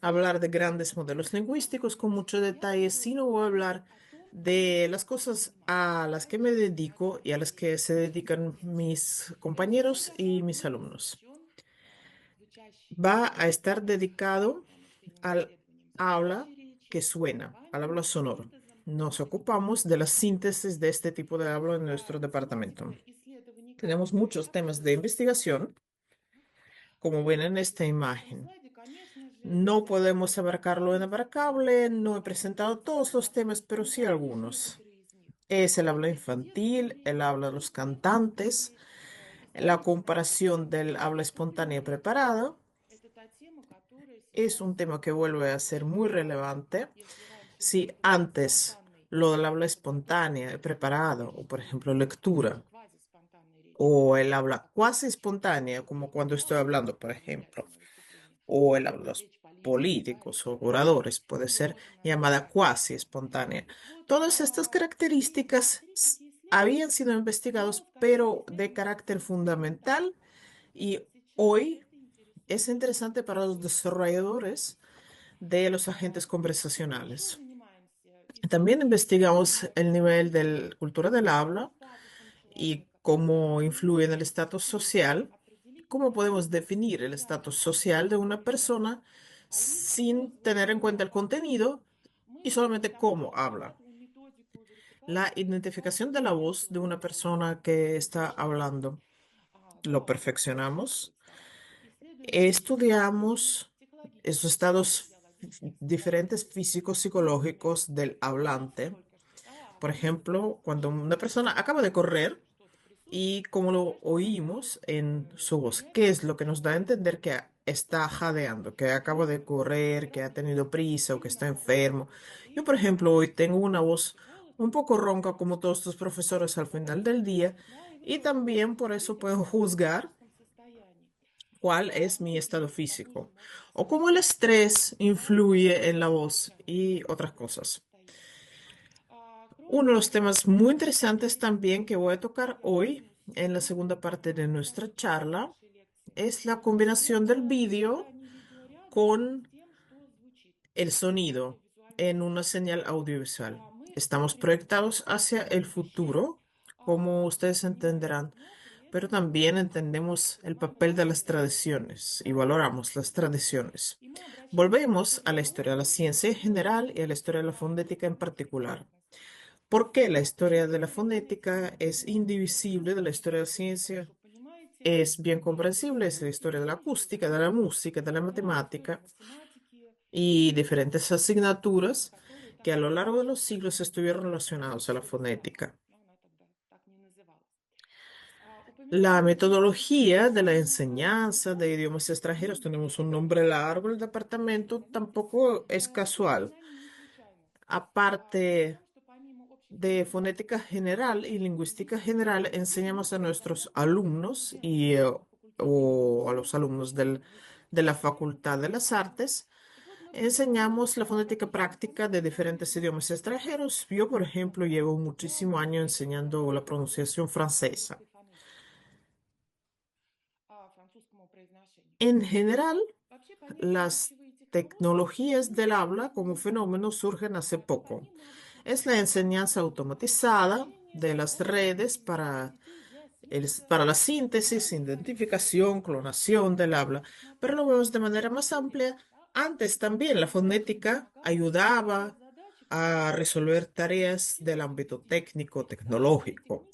hablar de grandes modelos lingüísticos con mucho detalle, sino voy a hablar de las cosas a las que me dedico y a las que se dedican mis compañeros y mis alumnos. Va a estar dedicado al habla que suena, al habla sonoro. Nos ocupamos de la síntesis de este tipo de habla en nuestro departamento. Tenemos muchos temas de investigación, como ven en esta imagen. No podemos abarcar lo inabarcable, no he presentado todos los temas, pero sí algunos. Es el habla infantil, el habla de los cantantes, la comparación del habla espontánea preparada. Es un tema que vuelve a ser muy relevante. Si antes lo del habla espontánea, preparado, o por ejemplo lectura, o el habla cuasi espontánea, como cuando estoy hablando, por ejemplo, o el habla de los políticos o oradores, puede ser llamada cuasi espontánea. Todas estas características habían sido investigados, pero de carácter fundamental, y hoy es interesante para los desarrolladores de los agentes conversacionales. También investigamos el nivel de cultura del habla y cómo influye en el estatus social, cómo podemos definir el estatus social de una persona sin tener en cuenta el contenido y solamente cómo habla. La identificación de la voz de una persona que está hablando, lo perfeccionamos. Estudiamos esos estados diferentes físicos psicológicos del hablante. Por ejemplo, cuando una persona acaba de correr y como lo oímos en su voz, ¿qué es lo que nos da a entender que está jadeando, que acaba de correr, que ha tenido prisa o que está enfermo? Yo, por ejemplo, hoy tengo una voz un poco ronca como todos los profesores al final del día y también por eso puedo juzgar cuál es mi estado físico o cómo el estrés influye en la voz y otras cosas. Uno de los temas muy interesantes también que voy a tocar hoy en la segunda parte de nuestra charla es la combinación del vídeo con el sonido en una señal audiovisual. Estamos proyectados hacia el futuro, como ustedes entenderán, pero también entendemos el papel de las tradiciones y valoramos las tradiciones. Volvemos a la historia de la ciencia en general y a la historia de la fonética en particular. ¿Por qué la historia de la fonética es indivisible de la historia de la ciencia? Es bien comprensible, es la historia de la acústica, de la música, de la matemática y diferentes asignaturas que a lo largo de los siglos estuvieron relacionados a la fonética. La metodología de la enseñanza de idiomas extranjeros, tenemos un nombre largo en el departamento, tampoco es casual. Aparte de fonética general y lingüística general, enseñamos a nuestros alumnos o a los alumnos de la Facultad de las Artes. Enseñamos la fonética práctica de diferentes idiomas extranjeros. Yo, por ejemplo, llevo muchísimo año enseñando la pronunciación francesa. En general, las tecnologías del habla como fenómeno surgen hace poco. Es la enseñanza automatizada de las redes para la síntesis, identificación, clonación del habla, pero lo vemos de manera más amplia. Antes también la fonética ayudaba a resolver tareas del ámbito técnico, tecnológico.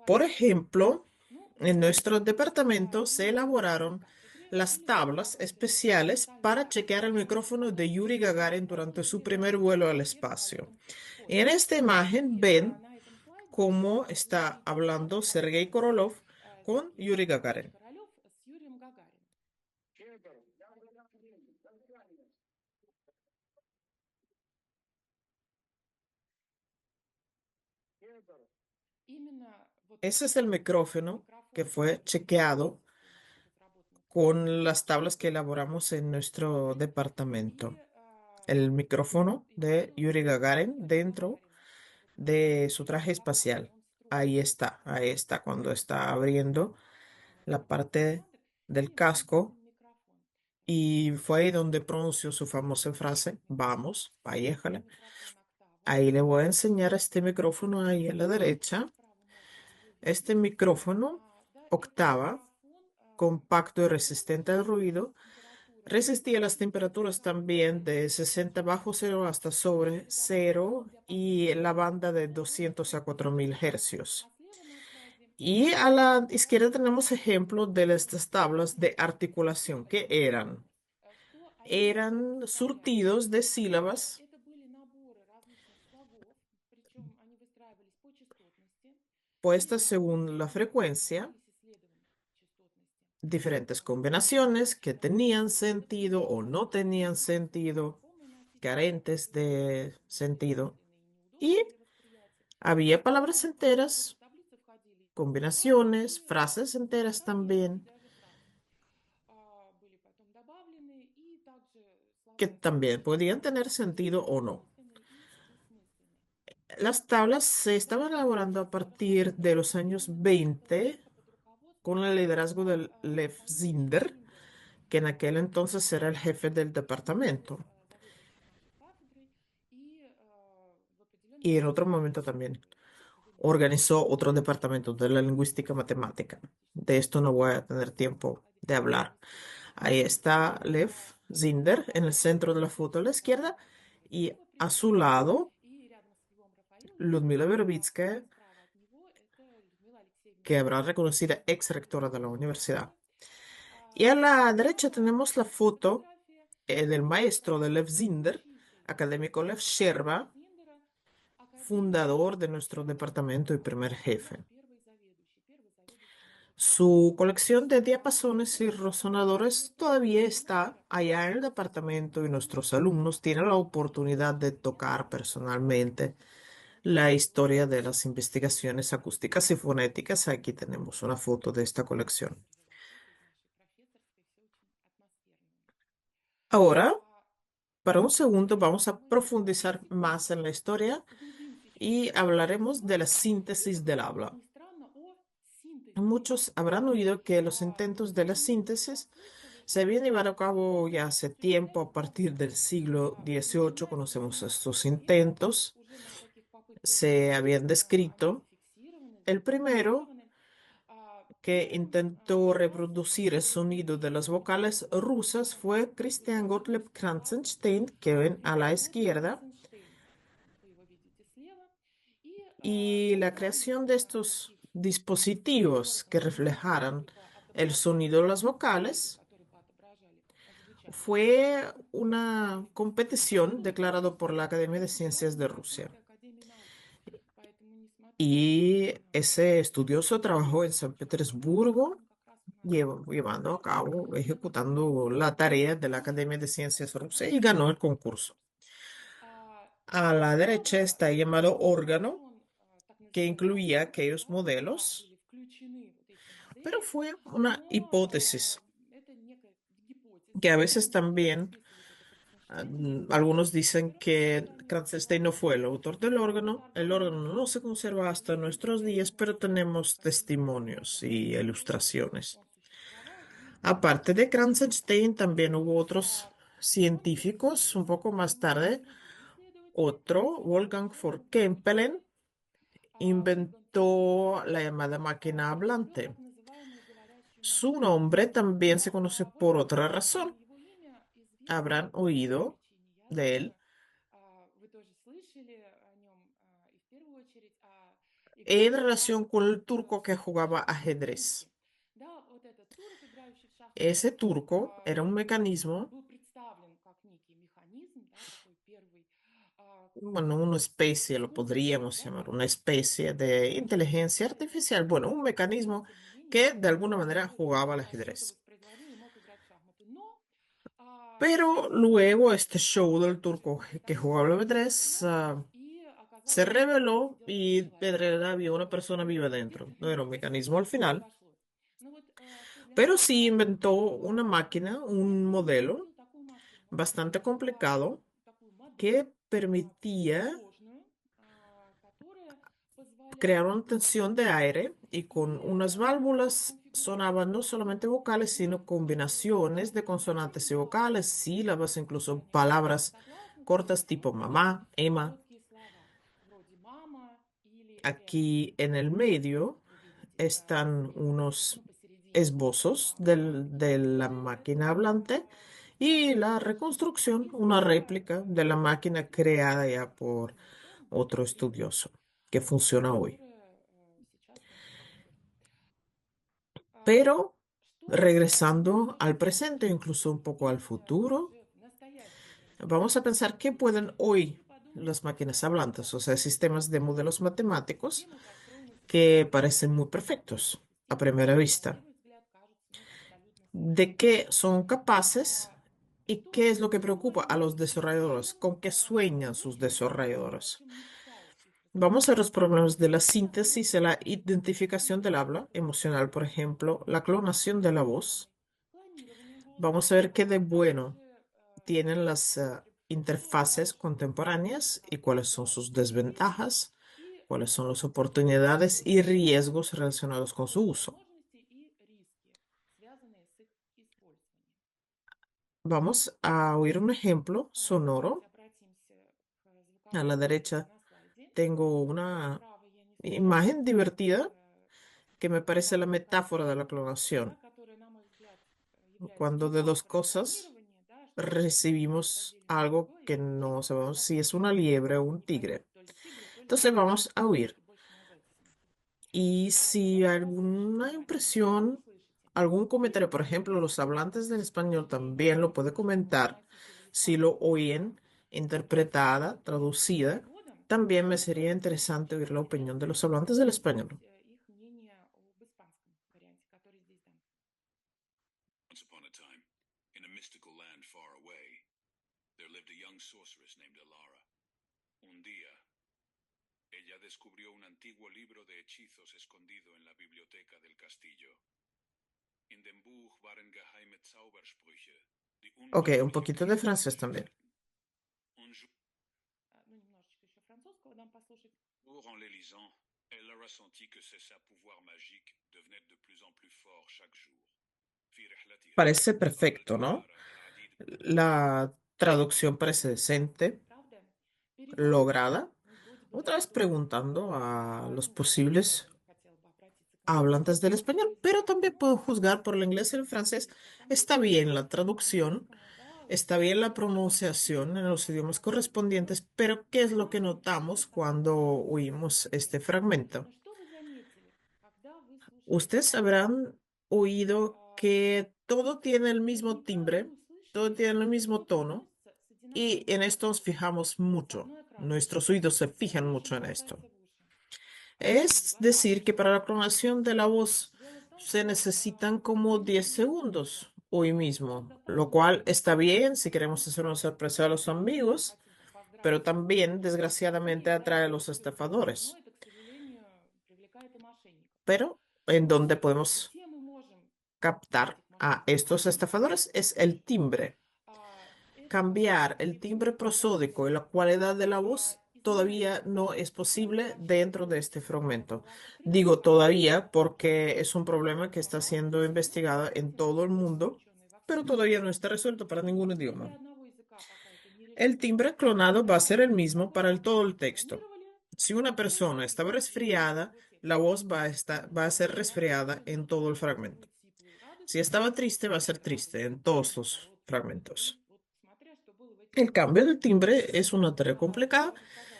Por ejemplo, en nuestro departamento se elaboraron las tablas especiales para chequear el micrófono de Yuri Gagarin durante su primer vuelo al espacio. En esta imagen ven cómo está hablando Sergei Korolev con Yuri Gagarin. Ese es el micrófono que fue chequeado con las tablas que elaboramos en nuestro departamento. El micrófono de Yuri Gagarin dentro de su traje espacial. Ahí está cuando está abriendo la parte del casco Y fue ahí donde pronunció su famosa frase, vamos, váyale. Ahí le voy a enseñar este micrófono ahí a la derecha. Este micrófono, octava, compacto y resistente al ruido, resistía las temperaturas también de 60 bajo cero hasta sobre cero y la banda de 200 a 4000 hercios. Y a la izquierda tenemos ejemplos de estas tablas de articulación. ¿Qué eran? Eran surtidos de sílabas puestas según la frecuencia, diferentes combinaciones que tenían sentido o no tenían sentido, carentes de sentido. Y había palabras enteras, combinaciones, frases enteras también, que también podían tener sentido o no. Las tablas se estaban elaborando a partir de los años 20 con el liderazgo de Lev Zinder, que en aquel entonces era el jefe del departamento. Y en otro momento también organizó otro departamento de la lingüística matemática. De esto no voy a tener tiempo de hablar. Ahí está Lev Zinder en el centro de la foto a la izquierda y a su lado Ludmila Verbitskaya, que habrá reconocida ex rectora de la universidad. Y a la derecha tenemos la foto del maestro de Lev Zinder, académico Lev Sherba, fundador de nuestro departamento y primer jefe. Su colección de diapasones y resonadores todavía está allá en el departamento y nuestros alumnos tienen la oportunidad de tocar personalmente la historia de las investigaciones acústicas y fonéticas. Aquí tenemos una foto de esta colección. Ahora, para un segundo, vamos a profundizar más en la historia y hablaremos de la síntesis del habla. Muchos habrán oído que los intentos de la síntesis se habían llevado a cabo ya hace tiempo, a partir del siglo XVIII. Conocemos estos intentos. Se habían descrito. El primero, que intentó reproducir el sonido de las vocales rusas, fue Christian Gottlieb Kranzenstein, que ven a la izquierda. Y la creación de estos dispositivos que reflejaran el sonido de las vocales fue una competición declarada por la Academia de Ciencias de Rusia. Y ese estudioso trabajó en San Petersburgo, llevando a cabo, ejecutando la tarea de la Academia de Ciencias Rusa y ganó el concurso. A la derecha está el llamado órgano, que incluía aquellos modelos, pero fue una hipótesis que a veces también algunos dicen que Kranzenstein no fue el autor del órgano. El órgano no se conserva hasta nuestros días, pero tenemos testimonios y ilustraciones. Aparte de Kranzenstein, también hubo otros científicos un poco más tarde. Otro, Wolfgang von Kempelen, inventó la llamada máquina hablante. Su nombre también se conoce por otra razón. Habrán oído de él en relación con el turco que jugaba ajedrez. Ese turco era un mecanismo, bueno, una especie, lo podríamos llamar, una especie de inteligencia artificial, bueno, un mecanismo que de alguna manera jugaba al ajedrez. Pero luego este show del turco que jugaba al ajedrez se reveló y en realidad había una persona viva dentro. No era un mecanismo al final, pero sí inventó una máquina, un modelo bastante complicado que permitía crear una tensión de aire y con unas válvulas sonaban no solamente vocales, sino combinaciones de consonantes y vocales, sílabas, incluso palabras cortas tipo mamá, Emma. Aquí en el medio están unos esbozos de la máquina hablante y la reconstrucción, una réplica de la máquina creada ya por otro estudioso que funciona hoy. Pero regresando al presente, incluso un poco al futuro, vamos a pensar qué pueden hoy las máquinas hablantes, o sea, sistemas de modelos matemáticos que parecen muy perfectos a primera vista. ¿De qué son capaces y qué es lo que preocupa a los desarrolladores? ¿Con qué sueñan sus desarrolladores? Vamos a los problemas de la síntesis y la identificación del habla emocional, por ejemplo, la clonación de la voz. Vamos a ver qué de bueno tienen las interfaces contemporáneas y cuáles son sus desventajas, cuáles son las oportunidades y riesgos relacionados con su uso. Vamos a oír un ejemplo sonoro. A la derecha tengo una imagen divertida que me parece la metáfora de la clonación. Cuando de dos cosas recibimos algo que no sabemos si es una liebre o un tigre. Entonces vamos a oír. Y si alguna impresión, algún comentario, por ejemplo, los hablantes del español también lo puede comentar si lo oyen interpretada, traducida. También me sería interesante oír la opinión de los hablantes del español. Once upon a time, in a mystical land far away, there lived a young sorceress named Alara. Un día, ella descubrió un antiguo libro de hechizos escondido en la biblioteca del castillo. In dem Buch waren geheime Zaubersprüche, die Ok, un unglaubliche poquito de Kräfte francés también. besitzen. Un jour, en les lisant, elle a ressenti que ses pouvoirs magiques devenaient de plus en plus forts chaque jour. في رحلتها Parece قابلت perfecto, ¿no? ألارا العديد من الأشخاص La traducción parece decente, lograda. Otra vez preguntando a los posibles hablantes del español, pero también puedo juzgar por el inglés y el francés. Está bien la traducción, está bien la pronunciación en los idiomas correspondientes, pero ¿qué es lo que notamos cuando oímos este fragmento? Ustedes habrán oído que todo tiene el mismo timbre, todo tiene el mismo tono, y en esto nos fijamos mucho. Nuestros oídos se fijan mucho en esto. Es decir, que para la clonación de la voz se necesitan como 10 segundos hoy mismo, lo cual está bien si queremos hacer una sorpresa a los amigos, pero también, desgraciadamente, atrae a los estafadores. Pero, ¿en dónde podemos captar a estos estafadores? Es el timbre. Cambiar el timbre prosódico y la cualidad de la voz todavía no es posible dentro de este fragmento. Digo todavía porque es un problema que está siendo investigado en todo el mundo, pero todavía no está resuelto para ningún idioma. El timbre clonado va a ser el mismo para todo el texto. Si una persona estaba resfriada, la voz va a ser resfriada en todo el fragmento. Si estaba triste, va a ser triste en todos los fragmentos. El cambio de timbre es una tarea complicada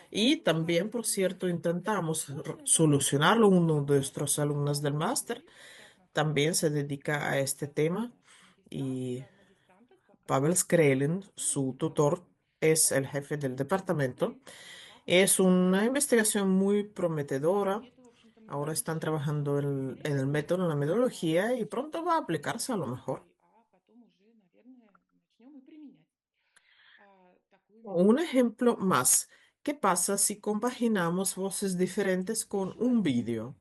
y también, por cierto, intentamos solucionarlo. Uno de nuestros alumnos del máster también se dedica a este tema y Pavel Skrelin, su tutor, es el jefe del departamento. Es una investigación muy prometedora. Ahora están trabajando en el método, en la metodología y pronto va a aplicarse a lo mejor. Un ejemplo más. ¿Qué pasa si compaginamos voces diferentes con un vídeo?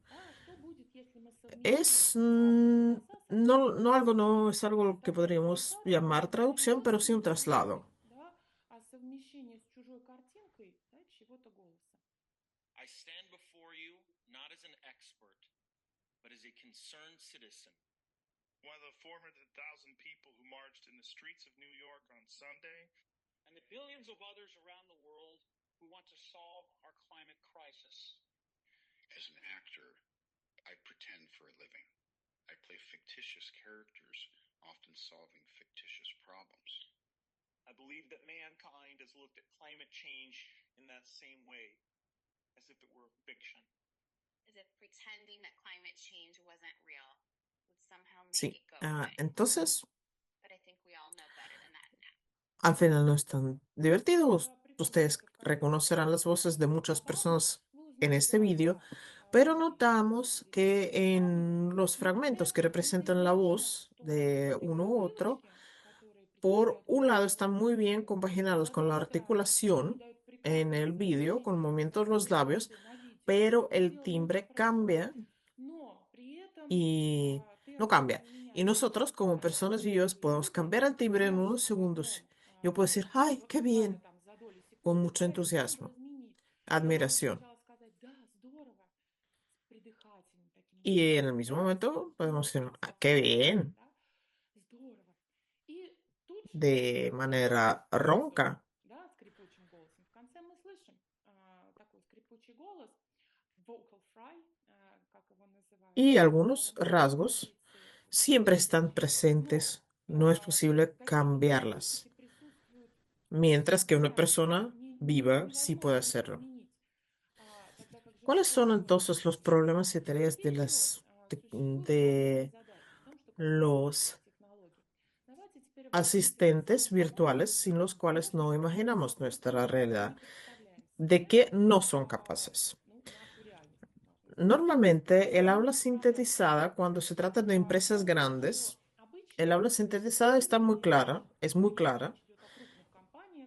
Es no algo, no es algo que podríamos llamar traducción, pero sí un traslado. I stand before you not as an expert, but as a concerned citizen. One of the 400,000 people who marched in the streets of New York on Sunday. And the billions of others around the world who want to solve our climate crisis. As an actor, I pretend for a living. I play fictitious characters, often solving fictitious problems. I believe that mankind has looked at climate change in that same way, as if it were fiction. As if pretending that climate change wasn't real would somehow make Sí. it go away. Entonces, But I think we all know better than that now. al final no es tan divertido. Ustedes reconocerán las voces de muchas personas en este vídeo, pero notamos que en los fragmentos que representan la voz de uno u otro, por un lado están muy bien compaginados con la articulación en el vídeo, con movimientos de los labios, pero el timbre cambia y no cambia. Y nosotros, como personas vivas, podemos cambiar el timbre en unos segundos. Yo puedo decir, ¡ay, qué bien! Con mucho entusiasmo, admiración. Y en el mismo momento podemos decir, "Ah, qué bien!" de manera ronca. Y algunos rasgos siempre están presentes, no es posible cambiarlas. Mientras que una persona viva sí puede hacerlo. ¿Cuáles son entonces los problemas y tareas de los asistentes virtuales sin los cuales no imaginamos nuestra realidad? ¿De qué no son capaces? Normalmente el habla sintetizada, cuando se trata de empresas grandes, el habla sintetizada está muy clara, es muy clara,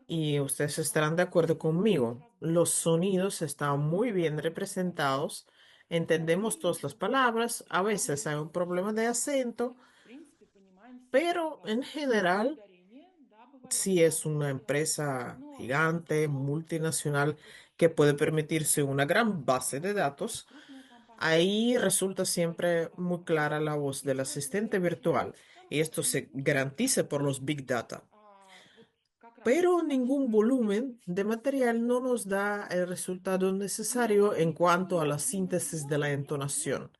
y ustedes estarán de acuerdo conmigo. Los sonidos están muy bien representados, entendemos todas las palabras, a veces hay un problema de acento, pero en general, si es una empresa gigante, multinacional, que puede permitirse una gran base de datos, ahí resulta siempre muy clara la voz del asistente virtual y esto se garantiza por los Big Data. Pero ningún volumen de material no nos da el resultado necesario en cuanto a la síntesis de la entonación.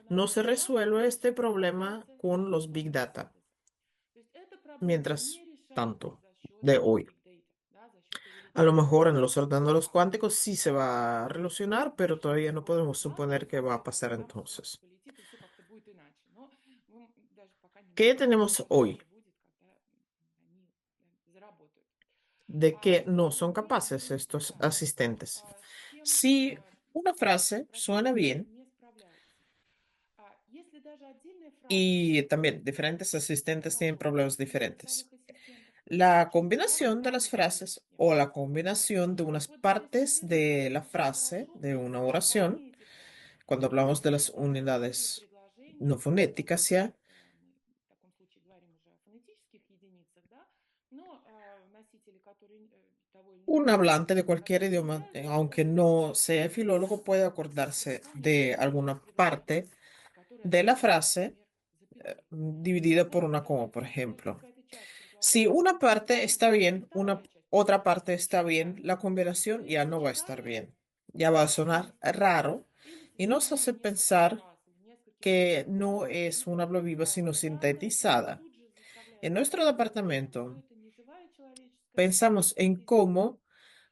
No se resuelve este problema con los Big Data, mientras tanto, de hoy. A lo mejor en los ordenadores cuánticos sí se va a relacionar, pero todavía no podemos suponer qué va a pasar entonces. ¿Qué tenemos hoy? ¿De qué no son capaces estos asistentes? Si una frase suena bien, y también diferentes asistentes tienen problemas diferentes. La combinación de las frases o la combinación de unas partes de la frase de una oración, cuando hablamos de las unidades no fonéticas ya, un hablante de cualquier idioma, aunque no sea filólogo, puede acordarse de alguna parte de la frase dividida por una coma, por ejemplo. Si una parte está bien, una otra parte está bien, la combinación ya no va a estar bien. Ya va a sonar raro y nos hace pensar que no es un habla viva, sino sintetizada. En nuestro departamento pensamos en cómo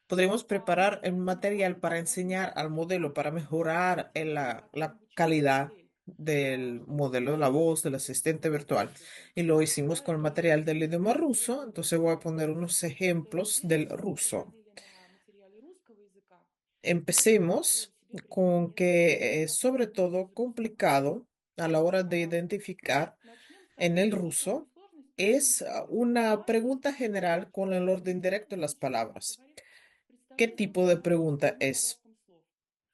podríamos preparar el material para enseñar al modelo, para mejorar la calidad del modelo de la voz del asistente virtual. Y lo hicimos con el material del idioma ruso. Entonces voy a poner unos ejemplos del ruso. Empecemos con que es sobre todo complicado a la hora de identificar en el ruso es una pregunta general con el orden directo de las palabras. ¿Qué tipo de pregunta es?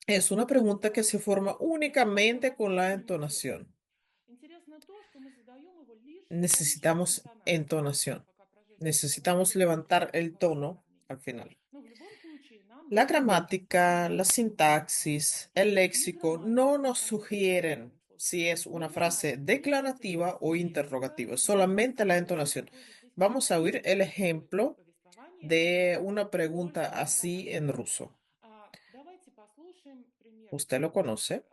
Es una pregunta que se forma únicamente con la entonación. Necesitamos entonación. Necesitamos levantar el tono al final. La gramática, la sintaxis, el léxico no nos sugieren si es una frase declarativa o interrogativa, solamente la entonación. Vamos a oír el ejemplo de una pregunta así en ruso. ¿Usted lo conoce?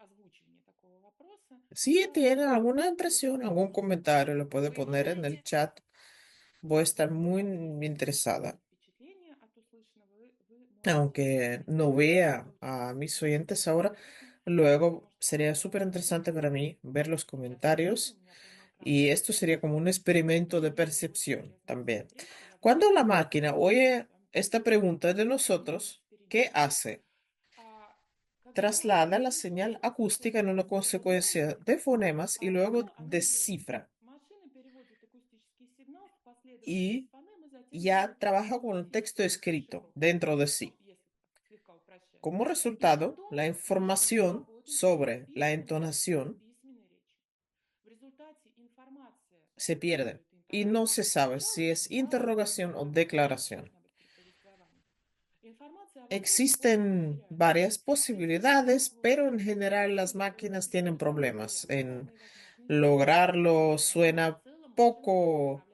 Si tiene alguna impresión, algún comentario, lo puede poner en el chat. Voy a estar muy interesada. Aunque no vea a mis oyentes ahora, luego sería súper interesante para mí ver los comentarios y esto sería como un experimento de percepción también. Cuando la máquina oye esta pregunta de nosotros, ¿qué hace? Traslada la señal acústica en una consecuencia de fonemas y luego descifra. Y ya trabaja con el texto escrito dentro de sí. Como resultado, la información sobre la entonación se pierde y no se sabe si es interrogación o declaración. Existen varias posibilidades, pero en general las máquinas tienen problemas en lograrlo. Suena poco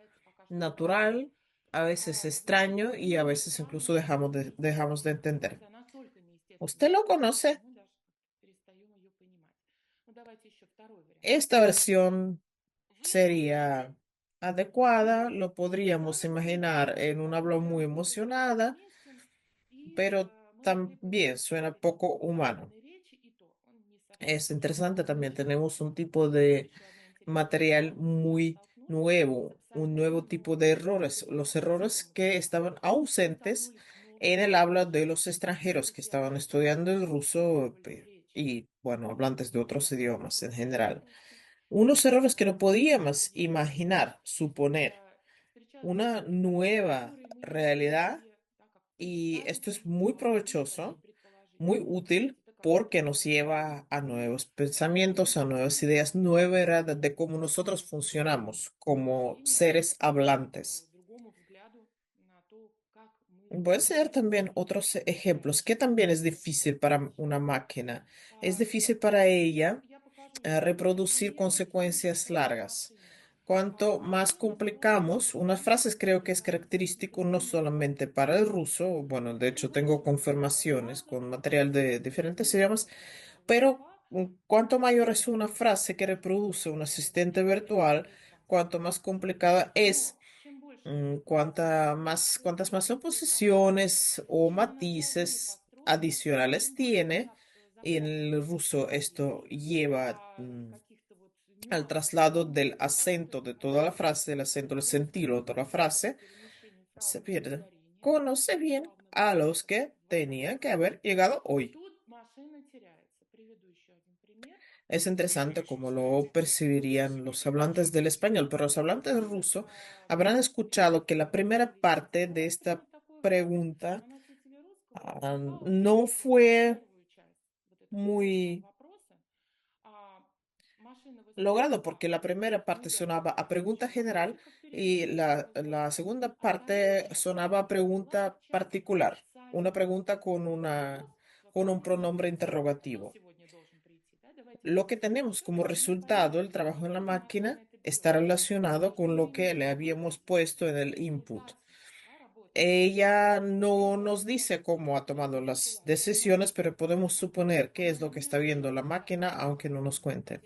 natural, a veces extraño y a veces incluso dejamos de entender. ¿Usted lo conoce? Esta versión sería adecuada, lo podríamos imaginar en un habla muy emocionada, pero también suena poco humano. Es interesante también, tenemos un tipo de material muy nuevo, un nuevo tipo de errores, los errores que estaban ausentes en el habla de los extranjeros que estaban estudiando el ruso y, bueno, hablantes de otros idiomas en general. Unos errores que no podíamos imaginar, suponer una nueva realidad y esto es muy provechoso, muy útil porque nos lleva a nuevos pensamientos, a nuevas ideas, nueva era de cómo nosotros funcionamos como seres hablantes. Voy a hacer también otros ejemplos que también es difícil para una máquina. Es difícil para ella reproducir consecuencias largas. Cuanto más complicamos unas frases, creo que es característico no solamente para el ruso, bueno, de hecho tengo confirmaciones con material de diferentes idiomas, pero cuanto mayor es una frase que reproduce un asistente virtual, cuanto más complicada es, cuantas más oposiciones o matices adicionales tiene. Y en el ruso esto lleva al traslado del acento de toda la frase, del acento, del sentido de toda la frase, se pierde. Conoce bien a los que tenían que haber llegado hoy. Es interesante cómo lo percibirían los hablantes del español, pero los hablantes del ruso habrán escuchado que la primera parte de esta pregunta no fue muy logrado porque la primera parte sonaba a pregunta general y la segunda parte sonaba a pregunta particular, una pregunta con un pronombre interrogativo. Lo que tenemos como resultado, el trabajo en la máquina, está relacionado con lo que le habíamos puesto en el input. Ella no nos dice cómo ha tomado las decisiones, pero podemos suponer qué es lo que está viendo la máquina, aunque no nos cuente.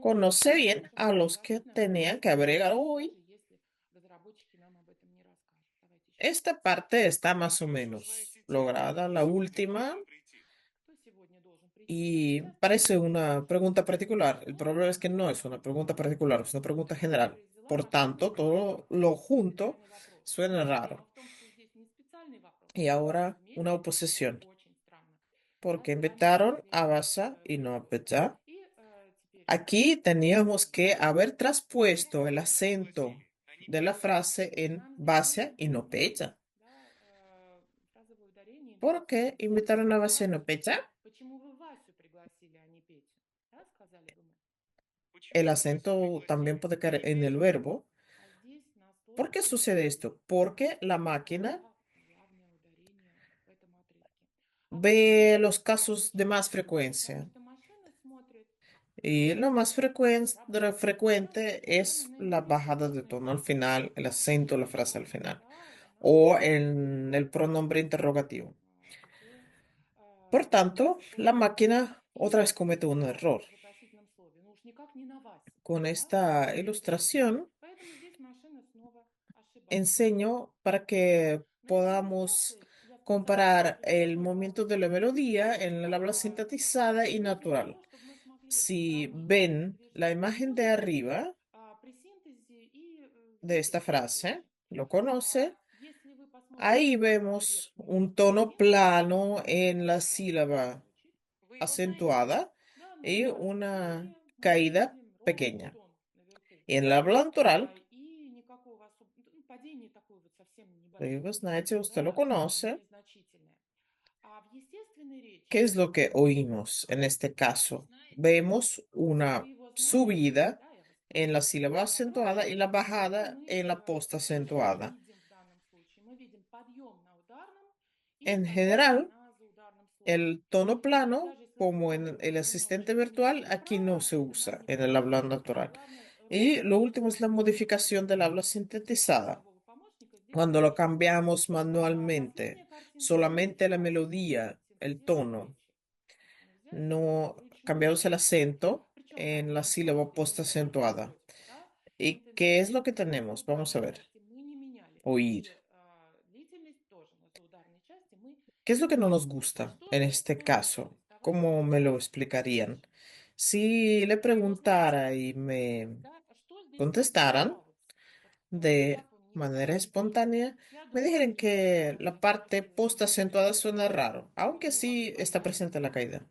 Conoce bien a los que tenían que agregar hoy. Esta parte está más o menos lograda, la última, y parece una pregunta particular. El problema es que no es una pregunta particular, es una pregunta general. Por tanto, todo lo junto suena raro. Y ahora una oposición. Porque invitaron a Basa y no a Petá. Aquí teníamos que haber traspuesto el acento de la frase en Basia y no Petá. ¿Por qué invitaron a Basia y no Petá? El acento también puede caer en el verbo. ¿Por qué sucede esto? Porque la máquina ve los casos de más frecuencia. Y lo más frecuente es la bajada de tono al final, el acento de la frase al final, o en el pronombre interrogativo. Por tanto, la máquina otra vez comete un error. Con esta ilustración enseño para que podamos comparar el movimiento de la melodía en el habla sintetizada y natural. Si ven la imagen de arriba de esta frase, lo conoce, ahí vemos un tono plano en la sílaba acentuada y una caída pequeña. Y en el habla natural, вы знаете, usted lo conoce. ¿Qué es lo que oímos en este caso? Vemos una subida en la sílaba acentuada y la bajada en la posta acentuada. En general, el tono plano, como en el asistente virtual, aquí no se usa en el habla natural. Y lo último es la modificación del habla sintetizada. Cuando lo cambiamos manualmente, solamente la melodía, el tono, no cambiamos el acento en la sílaba postacentuada. ¿Y qué es lo que tenemos? Vamos a ver. Oír. ¿Qué es lo que no nos gusta en este caso? ¿Cómo me lo explicarían? Si le preguntara y me contestaran de manera espontánea, me dijeron que la parte postacentuada suena raro, aunque sí está presente la caída.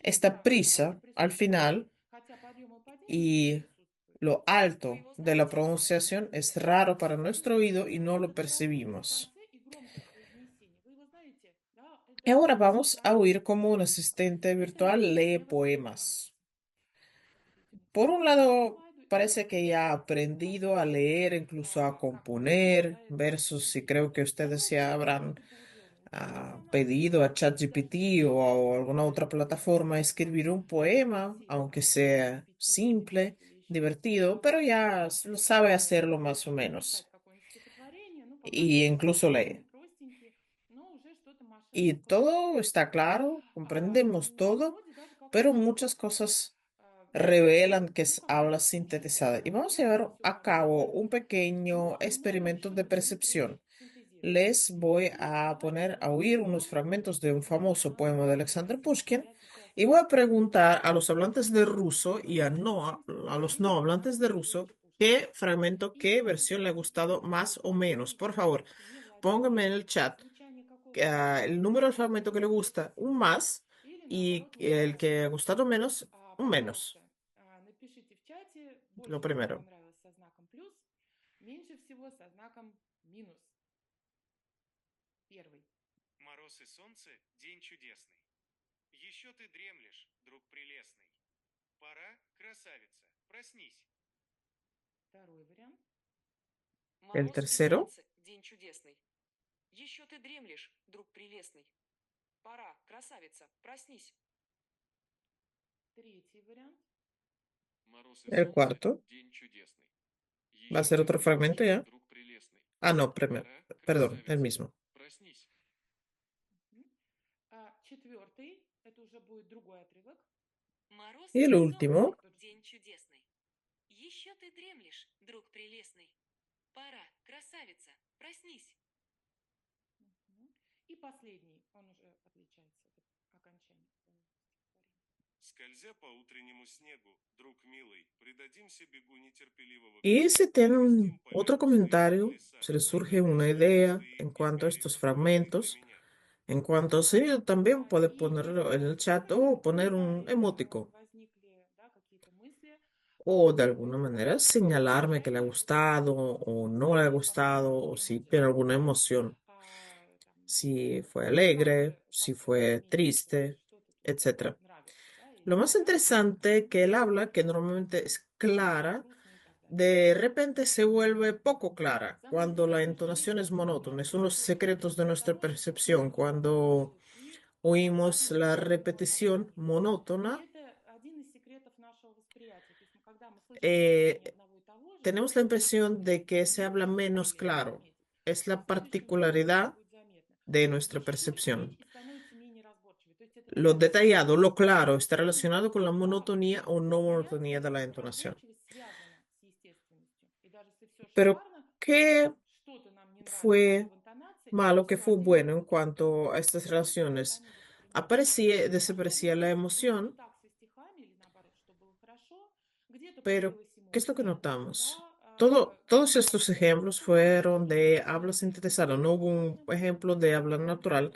Esta prisa al final y lo alto de la pronunciación es raro para nuestro oído y no lo percibimos. Y ahora vamos a oír cómo un asistente virtual lee poemas. Por un lado, parece que ya ha aprendido a leer, incluso a componer versos, y creo que ustedes ya habrán pedido a ChatGPT o a alguna otra plataforma escribir un poema, aunque sea simple, divertido, pero ya sabe hacerlo más o menos. Y incluso lee. Y todo está claro, comprendemos todo, pero muchas cosas revelan que es habla sintetizada. Y vamos a llevar a cabo un pequeño experimento de percepción. Les voy a poner a oír unos fragmentos de un famoso poema de Alexander Pushkin y voy a preguntar a los hablantes de ruso y a los no hablantes de ruso qué fragmento, qué versión le ha gustado más o menos. Por favor, pónganme en el chat el número del fragmento que le gusta, un más, y el que ha gustado menos, un menos. Lo primero. Мороз и солнце — день чудесный. Еще ты дремлешь, друг прелестный. Пора, красавица, проснись. El Мороз и tercero. солнце — день чудесный. Еще ты дремлешь, друг прелестный. Пора, красавица, проснись. Мороз и El солнце cuarto. — день чудесный. Va a Еще ser ты otro fragmento дремлешь, ya. друг прелестный. Ah, no, Пора, perdón, el красавица, mismo. проснись. Мороз Y и el солнце último. — день чудесный. Еще ты дремлешь, друг прелестный. Пора, красавица, проснись. Скользя по утреннему снегу, друг милый, придадимся бегу нетерпеливого Y бега. si tienen Прелестим otro полями снежные comentario, леса, se les surge найдем una весной idea свои en cuanto a estos неповторимые поэты для fragmentos, меня. en cuanto a sonido, también puede ponerlo en el chat o poner un emótico o de alguna manera señalarme que le ha gustado o no le ha gustado o si tiene alguna emoción, si fue alegre, si fue triste, etcétera. Lo más interesante que él habla, que normalmente es clara, de repente se vuelve poco clara cuando la entonación es monótona. Es unos secretos de nuestra percepción. Cuando Oímos la repetición monótona. eh, Tenemos la impresión de que se habla menos claro. Es la particularidad de nuestra percepción. Lo detallado, lo claro, está relacionado con la monotonía o no monotonía de la entonación. Pero, ¿qué fue malo, qué fue bueno en cuanto a estas relaciones? Aparecía, desaparecía la emoción, pero ¿qué es lo que notamos? Todos estos ejemplos fueron de habla sintetizada, no hubo un ejemplo de habla natural.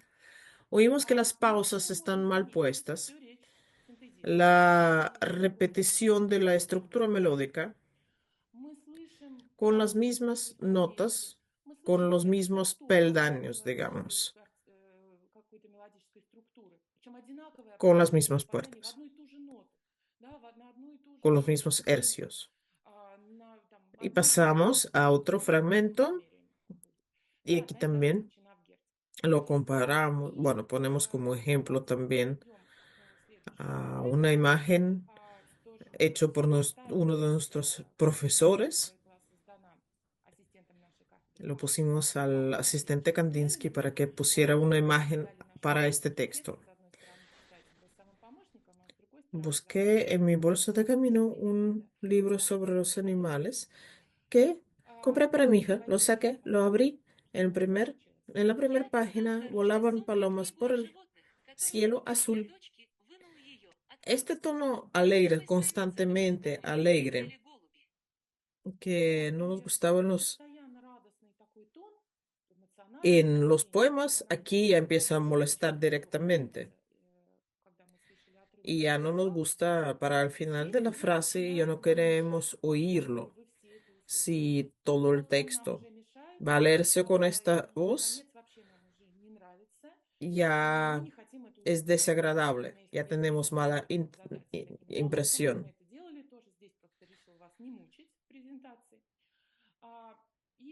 Oímos que las pausas están mal puestas, la repetición de la estructura melódica con las mismas notas, con los mismos peldaños, digamos, con las mismas puertas, con los mismos hercios. Y pasamos a otro fragmento y aquí también lo comparamos, bueno, ponemos como ejemplo también a una imagen hecho por uno de nuestros profesores. Lo pusimos al asistente Kandinsky para que pusiera una imagen para este texto. Busqué en mi bolso de camino un libro sobre los animales que compré para mi hija. Lo saqué, lo abrí. En la primera página volaban palomas por el cielo azul. Este tono alegre, constantemente alegre, que no nos gustaba en los poemas, aquí ya empieza a molestar directamente. Y ya no nos gusta para el final de la frase, y ya no queremos oírlo. Si todo el texto va a leerse con esta voz, ya es desagradable, ya tenemos mala impresión.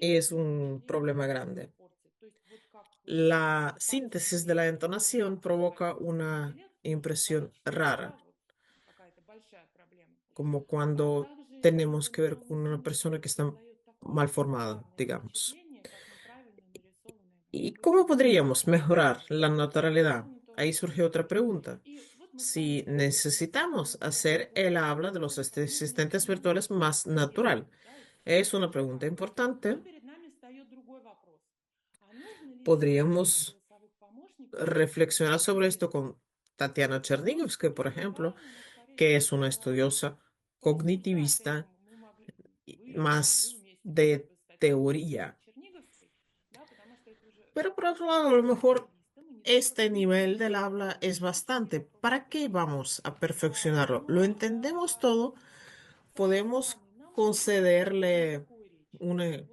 Es un problema grande. La síntesis de la entonación provoca una impresión rara, como cuando tenemos que ver con una persona que está mal formada, digamos. ¿Y cómo podríamos mejorar la naturalidad? Ahí surge otra pregunta. Si necesitamos hacer el habla de los asistentes virtuales más natural, es una pregunta importante. Podríamos reflexionar sobre esto con Tatiana Chernigovsky, por ejemplo, que es una estudiosa cognitivista más de teoría. Pero por otro lado, a lo mejor este nivel del habla es bastante. ¿Para qué vamos a perfeccionarlo? Lo entendemos todo, podemos concederle una,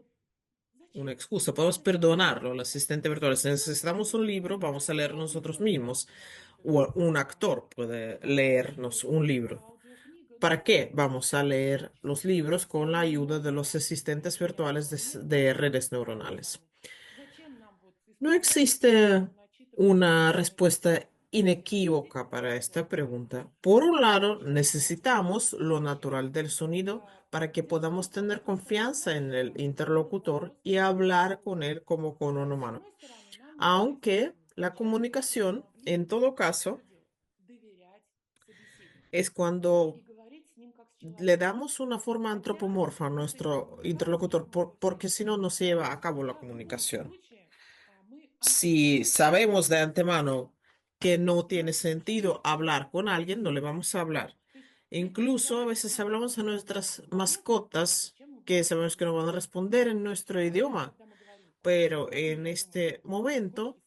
una excusa, podemos perdonarlo al asistente virtual. Si necesitamos un libro, vamos a leer nosotros mismos. O un actor puede leernos un libro. ¿Para qué vamos a leer los libros con la ayuda de los asistentes virtuales de redes neuronales? No existe una respuesta inequívoca para esta pregunta. Por un lado, necesitamos lo natural del sonido para que podamos tener confianza en el interlocutor y hablar con él como con un humano. Aunque la comunicación, en todo caso, es cuando le damos una forma antropomorfa a nuestro interlocutor, porque si no, no se lleva a cabo la comunicación. Si sabemos de antemano que no tiene sentido hablar con alguien, no le vamos a hablar. Incluso a veces hablamos a nuestras mascotas que sabemos que no van a responder en nuestro idioma, pero en este momento,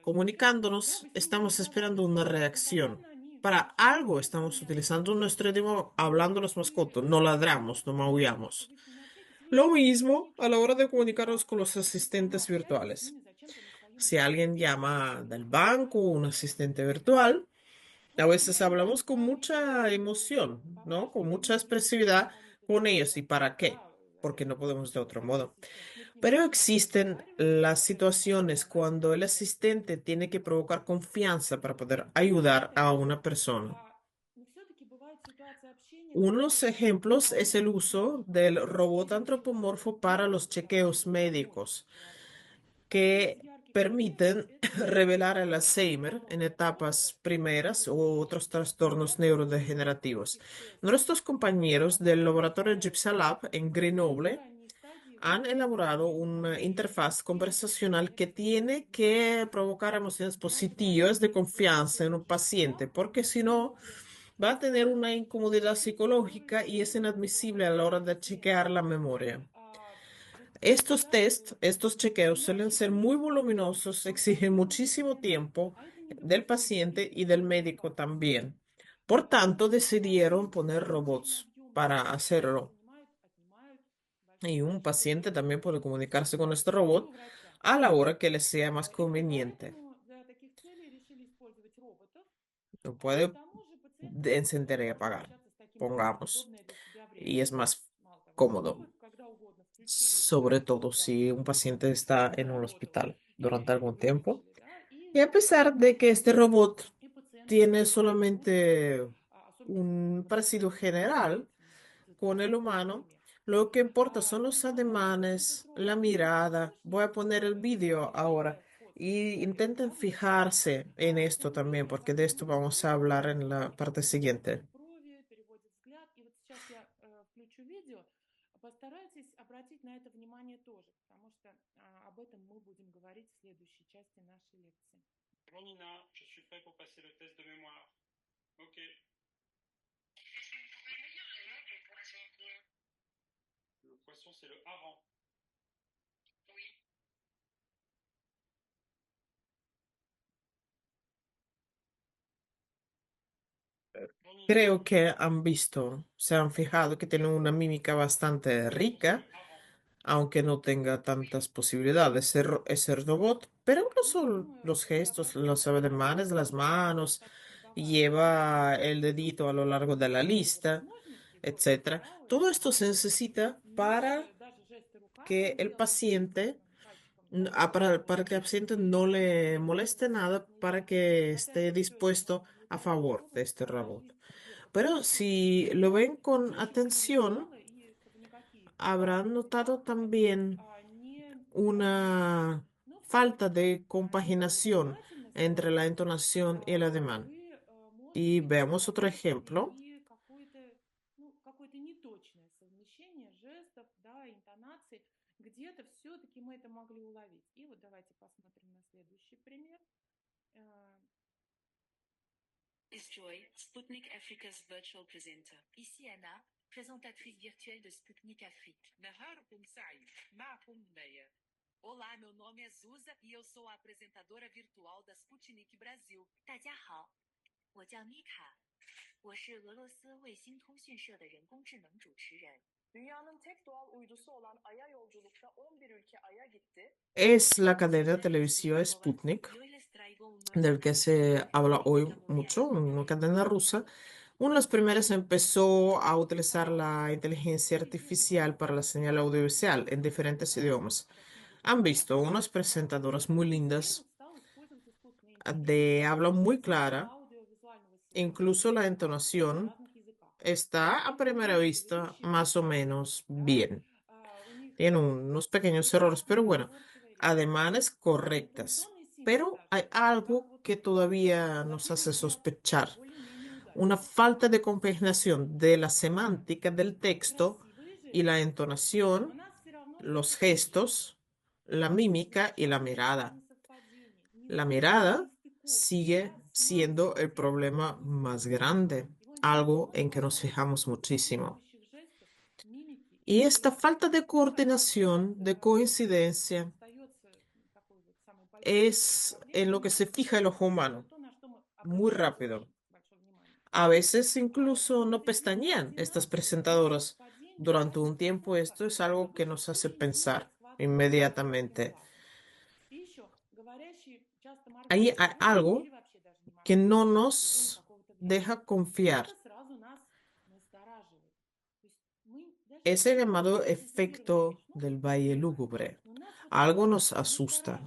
comunicándonos, estamos esperando una reacción. Para algo estamos utilizando nuestro idioma hablando a los mascotas, no ladramos, no maullamos. Lo mismo a la hora de comunicarnos con los asistentes virtuales. Si alguien llama del banco, un asistente virtual, a veces hablamos con mucha emoción, ¿no? Con mucha expresividad con ellos. ¿Y para qué? porque no podemos de otro modo. Pero existen las situaciones cuando el asistente tiene que provocar confianza para poder ayudar a una persona. Unos ejemplos es el uso del robot antropomorfo para los chequeos médicos que permiten revelar el Alzheimer en etapas primeras u otros trastornos neurodegenerativos. Nuestros compañeros del laboratorio GipsaLab en Grenoble han elaborado una interfaz conversacional que tiene que provocar emociones positivas de confianza en un paciente, porque si no, va a tener una incomodidad psicológica y es inadmisible a la hora de chequear la memoria. Estos test, estos chequeos suelen ser muy voluminosos, exigen muchísimo tiempo del paciente y del médico también. Por tanto, decidieron poner robots para hacerlo. Y un paciente también puede comunicarse con este robot a la hora que le sea más conveniente. Lo puede encender y apagar, pongamos, y es más cómodo, sobre todo si un paciente está en un hospital durante algún tiempo. Y a pesar de que este robot tiene solamente un parecido general con el humano, lo que importa son los ademanes, la mirada. Voy a poner el vídeo ahora y intenten fijarse en esto también, porque de esto vamos a hablar en la parte siguiente. Nina, je suis prêt pour passer le test de mémoire. Ok. Le poisson, c'est le hareng. Nina, Creo que han visto, se han fijado que tiene una mímica bastante rica, aunque no tenga tantas posibilidades. Ese robot, pero no son los gestos, los ademanes, las manos, lleva el dedito a lo largo de la lista, etcétera. Todo esto se necesita para que el paciente, para que el paciente no le moleste nada, para que esté dispuesto a favor de este robot. Pero si lo ven con atención, habrán notado también una falta de compaginación entre la entonación y el ademán. Y veamos otro ejemplo. Is Joy, Sputnik Africa's virtual presenter. Ici Anna, présentatrice virtuelle de Sputnik Afrique. نهاركم سعيد. معكم نايا. Olá, meu nome é Zuza e eu sou a apresentadora virtual da Sputnik Brasil. 大家好，我叫妮卡，我是俄罗斯卫星通讯社的人工智能主持人。 Dünyanın tek doğal uydusu olan Ay'a yolculukta 11 ülke Ay'a gitti. Es la cadena televisiva Sputnik, Y hoy les traigo un nuevo del que se habla hoy mucho, una cadena rusa. Una de las primeras empezó a utilizar la inteligencia artificial para la señal audiovisual en diferentes idiomas. Han visto unas presentadoras muy lindas, de habla muy clara, incluso la entonación está a primera vista más o menos bien. Tiene unos pequeños errores, pero bueno, ademanes correctas. Pero hay algo que todavía nos hace sospechar. Una falta de compaginación de la semántica del texto y la entonación, los gestos, la mímica y la mirada. La mirada sigue siendo el problema más grande, algo en que nos fijamos muchísimo. Y esta falta de coordinación, de coincidencia, es en lo que se fija el ojo humano, muy rápido. A veces incluso no pestañean estas presentadoras durante un tiempo. Esto es algo que nos hace pensar inmediatamente. Hay algo que no nos deja confiar. es el llamado efecto del valle lúgubre. Algo nos asusta.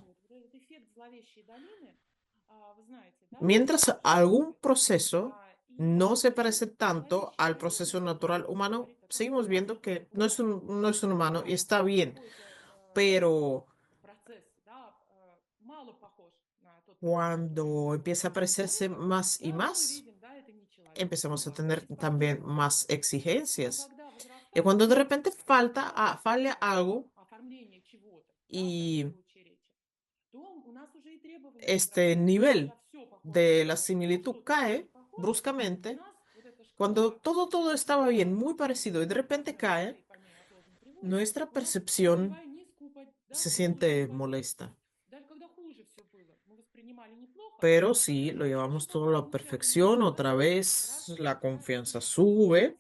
Mientras algún proceso no se parece tanto al proceso natural humano, seguimos viendo que no es un humano y está bien, pero cuando empieza a parecerse más y más, empezamos a tener también más exigencias. Y cuando de repente falla algo y este nivel de la similitud cae bruscamente, cuando todo estaba bien, muy parecido, y de repente cae, nuestra percepción se siente molesta. Pero si lo llevamos todo a la perfección, otra vez la confianza sube,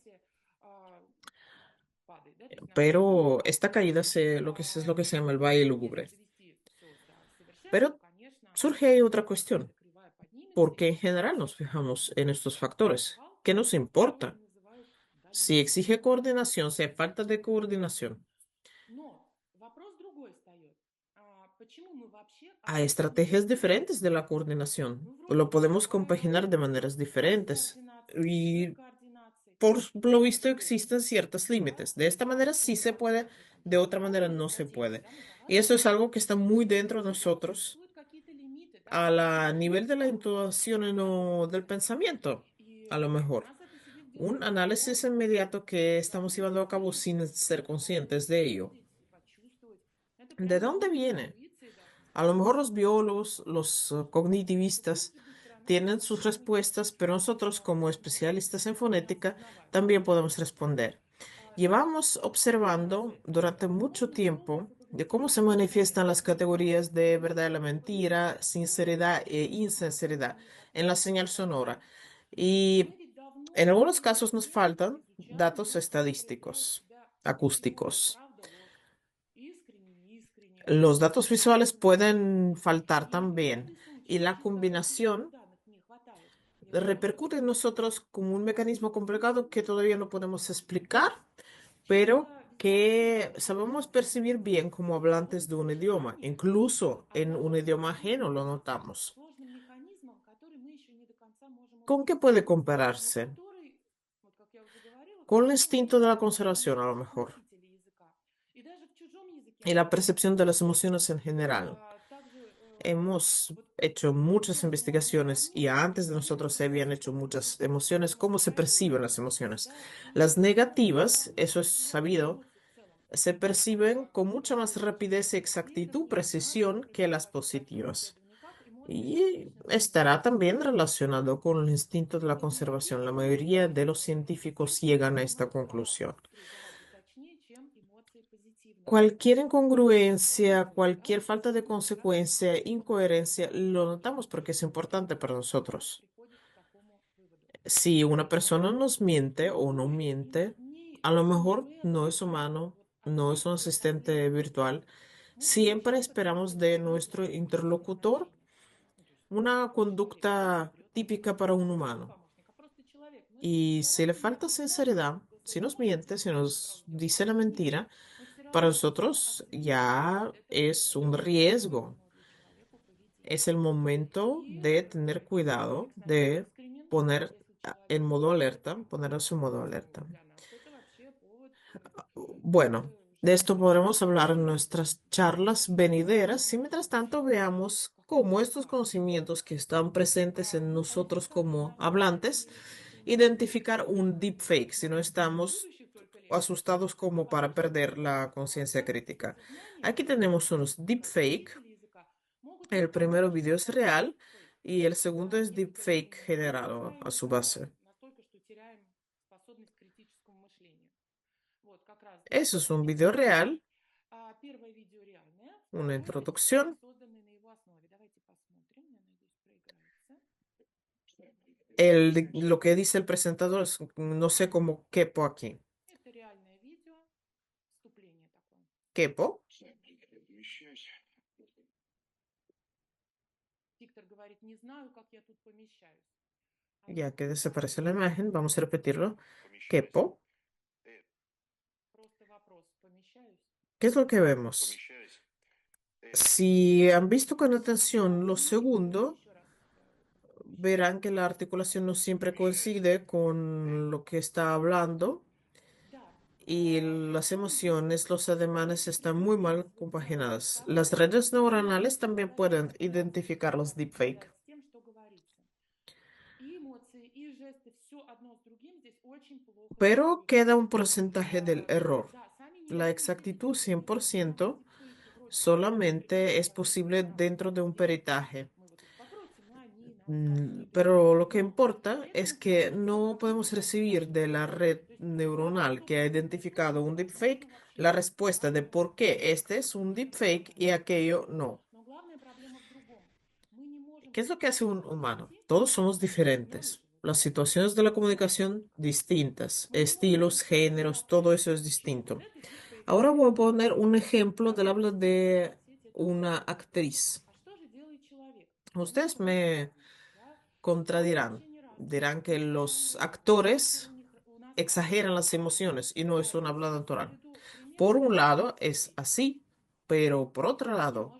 pero esta caída es lo que se llama el valle lúgubre. Pero surge ahí otra cuestión. ¿Por qué en general nos fijamos en estos factores? ¿Qué nos importa? Si exige coordinación, si hay falta de coordinación, hay estrategias diferentes de la coordinación. Lo podemos compaginar de maneras diferentes. Y por lo visto existen ciertos límites. De esta manera sí se puede, de otra manera no se puede. Y eso es algo que está muy dentro de nosotros, a la nivel de la intuición o del pensamiento, a lo mejor. Un análisis inmediato que estamos llevando a cabo sin ser conscientes de ello. ¿De dónde viene? A lo mejor los biólogos, los cognitivistas tienen sus respuestas, pero nosotros como especialistas en fonética también podemos responder. Llevamos observando durante mucho tiempo de cómo se manifiestan las categorías de verdad y la mentira, sinceridad e insinceridad en la señal sonora. Y en algunos casos nos faltan datos estadísticos, acústicos. Los datos visuales pueden faltar también y la combinación repercute en nosotros como un mecanismo complicado que todavía no podemos explicar, pero que sabemos percibir bien como hablantes de un idioma. Incluso en un idioma ajeno lo notamos. ¿Con qué puede compararse? Con el instinto de la conservación, a lo mejor, y la percepción de las emociones en general. Hemos hecho muchas investigaciones y antes de nosotros se habían hecho muchas emociones, cómo se perciben las emociones. Las negativas, eso es sabido, se perciben con mucha más rapidez, exactitud, precisión que las positivas. Y estará también relacionado con el instinto de la conservación. La mayoría de los científicos llegan a esta conclusión. Cualquier incongruencia, cualquier falta de consecuencia, incoherencia, lo notamos porque es importante para nosotros. Si una persona nos miente o no miente, a lo mejor no es humano, no es un asistente virtual. Siempre esperamos de nuestro interlocutor una conducta típica para un humano. Y si le falta sinceridad, si nos miente, si nos dice la mentira, para nosotros ya es un riesgo. Es el momento de tener cuidado, de poner en modo alerta, ponernos en modo alerta. Bueno, de esto podremos hablar en nuestras charlas venideras y mientras tanto veamos cómo estos conocimientos que están presentes en nosotros como hablantes, identificar un deepfake si no estamos asustados como para perder la conciencia crítica. Aquí tenemos unos deepfake. El primero video es real y el segundo es deepfake generado a su base. Eso es un video real, una introducción. Lo que dice el presentador es, no sé cómo quepo aquí. ¿Quepo? Ya que desaparece la imagen, vamos a repetirlo. ¿Quepo? ¿Qué es lo que vemos? Si han visto con atención lo segundo, verán que la articulación no siempre coincide con lo que está hablando y las emociones, los ademanes están muy mal compaginadas. Las redes neuronales también pueden identificar los deepfake, pero queda un porcentaje del error. La exactitud 100% solamente es posible dentro de un peritaje. Pero lo que importa es que no podemos recibir de la red neuronal que ha identificado un deepfake la respuesta de por qué este es un deepfake y aquello no. ¿Qué es lo que hace un humano? Todos somos diferentes. Las situaciones de la comunicación distintas, estilos, géneros, todo eso es distinto. Ahora voy a poner un ejemplo del habla de una actriz. Ustedes me contradirán, dirán que los actores exageran las emociones y no es un habla natural. Por un lado es así, pero por otro lado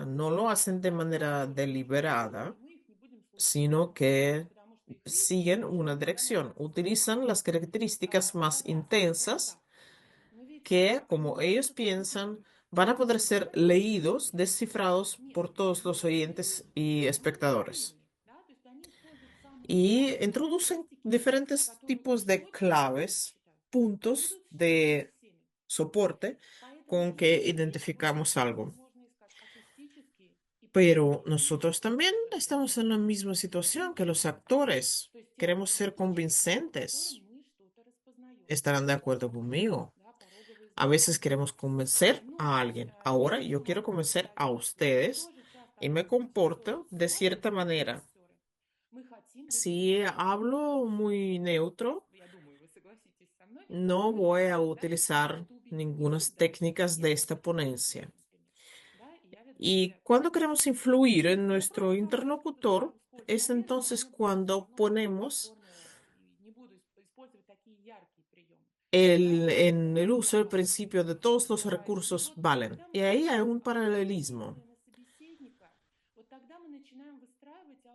no lo hacen de manera deliberada, sino que siguen una dirección. Utilizan las características más intensas que, como ellos piensan, van a poder ser leídos, descifrados por todos los oyentes y espectadores. Y introducen diferentes tipos de claves, puntos de soporte con que identificamos algo. Pero nosotros también estamos en la misma situación que los actores. Queremos ser convincentes. Estarán de acuerdo conmigo. A veces queremos convencer a alguien. Ahora yo quiero convencer a ustedes y me comporto de cierta manera. Si hablo muy neutro, no voy a utilizar ninguna técnicas de esta ponencia. Y cuando queremos influir en nuestro interlocutor, es entonces cuando ponemos en el uso el principio de todos los recursos valen. Y ahí hay un paralelismo.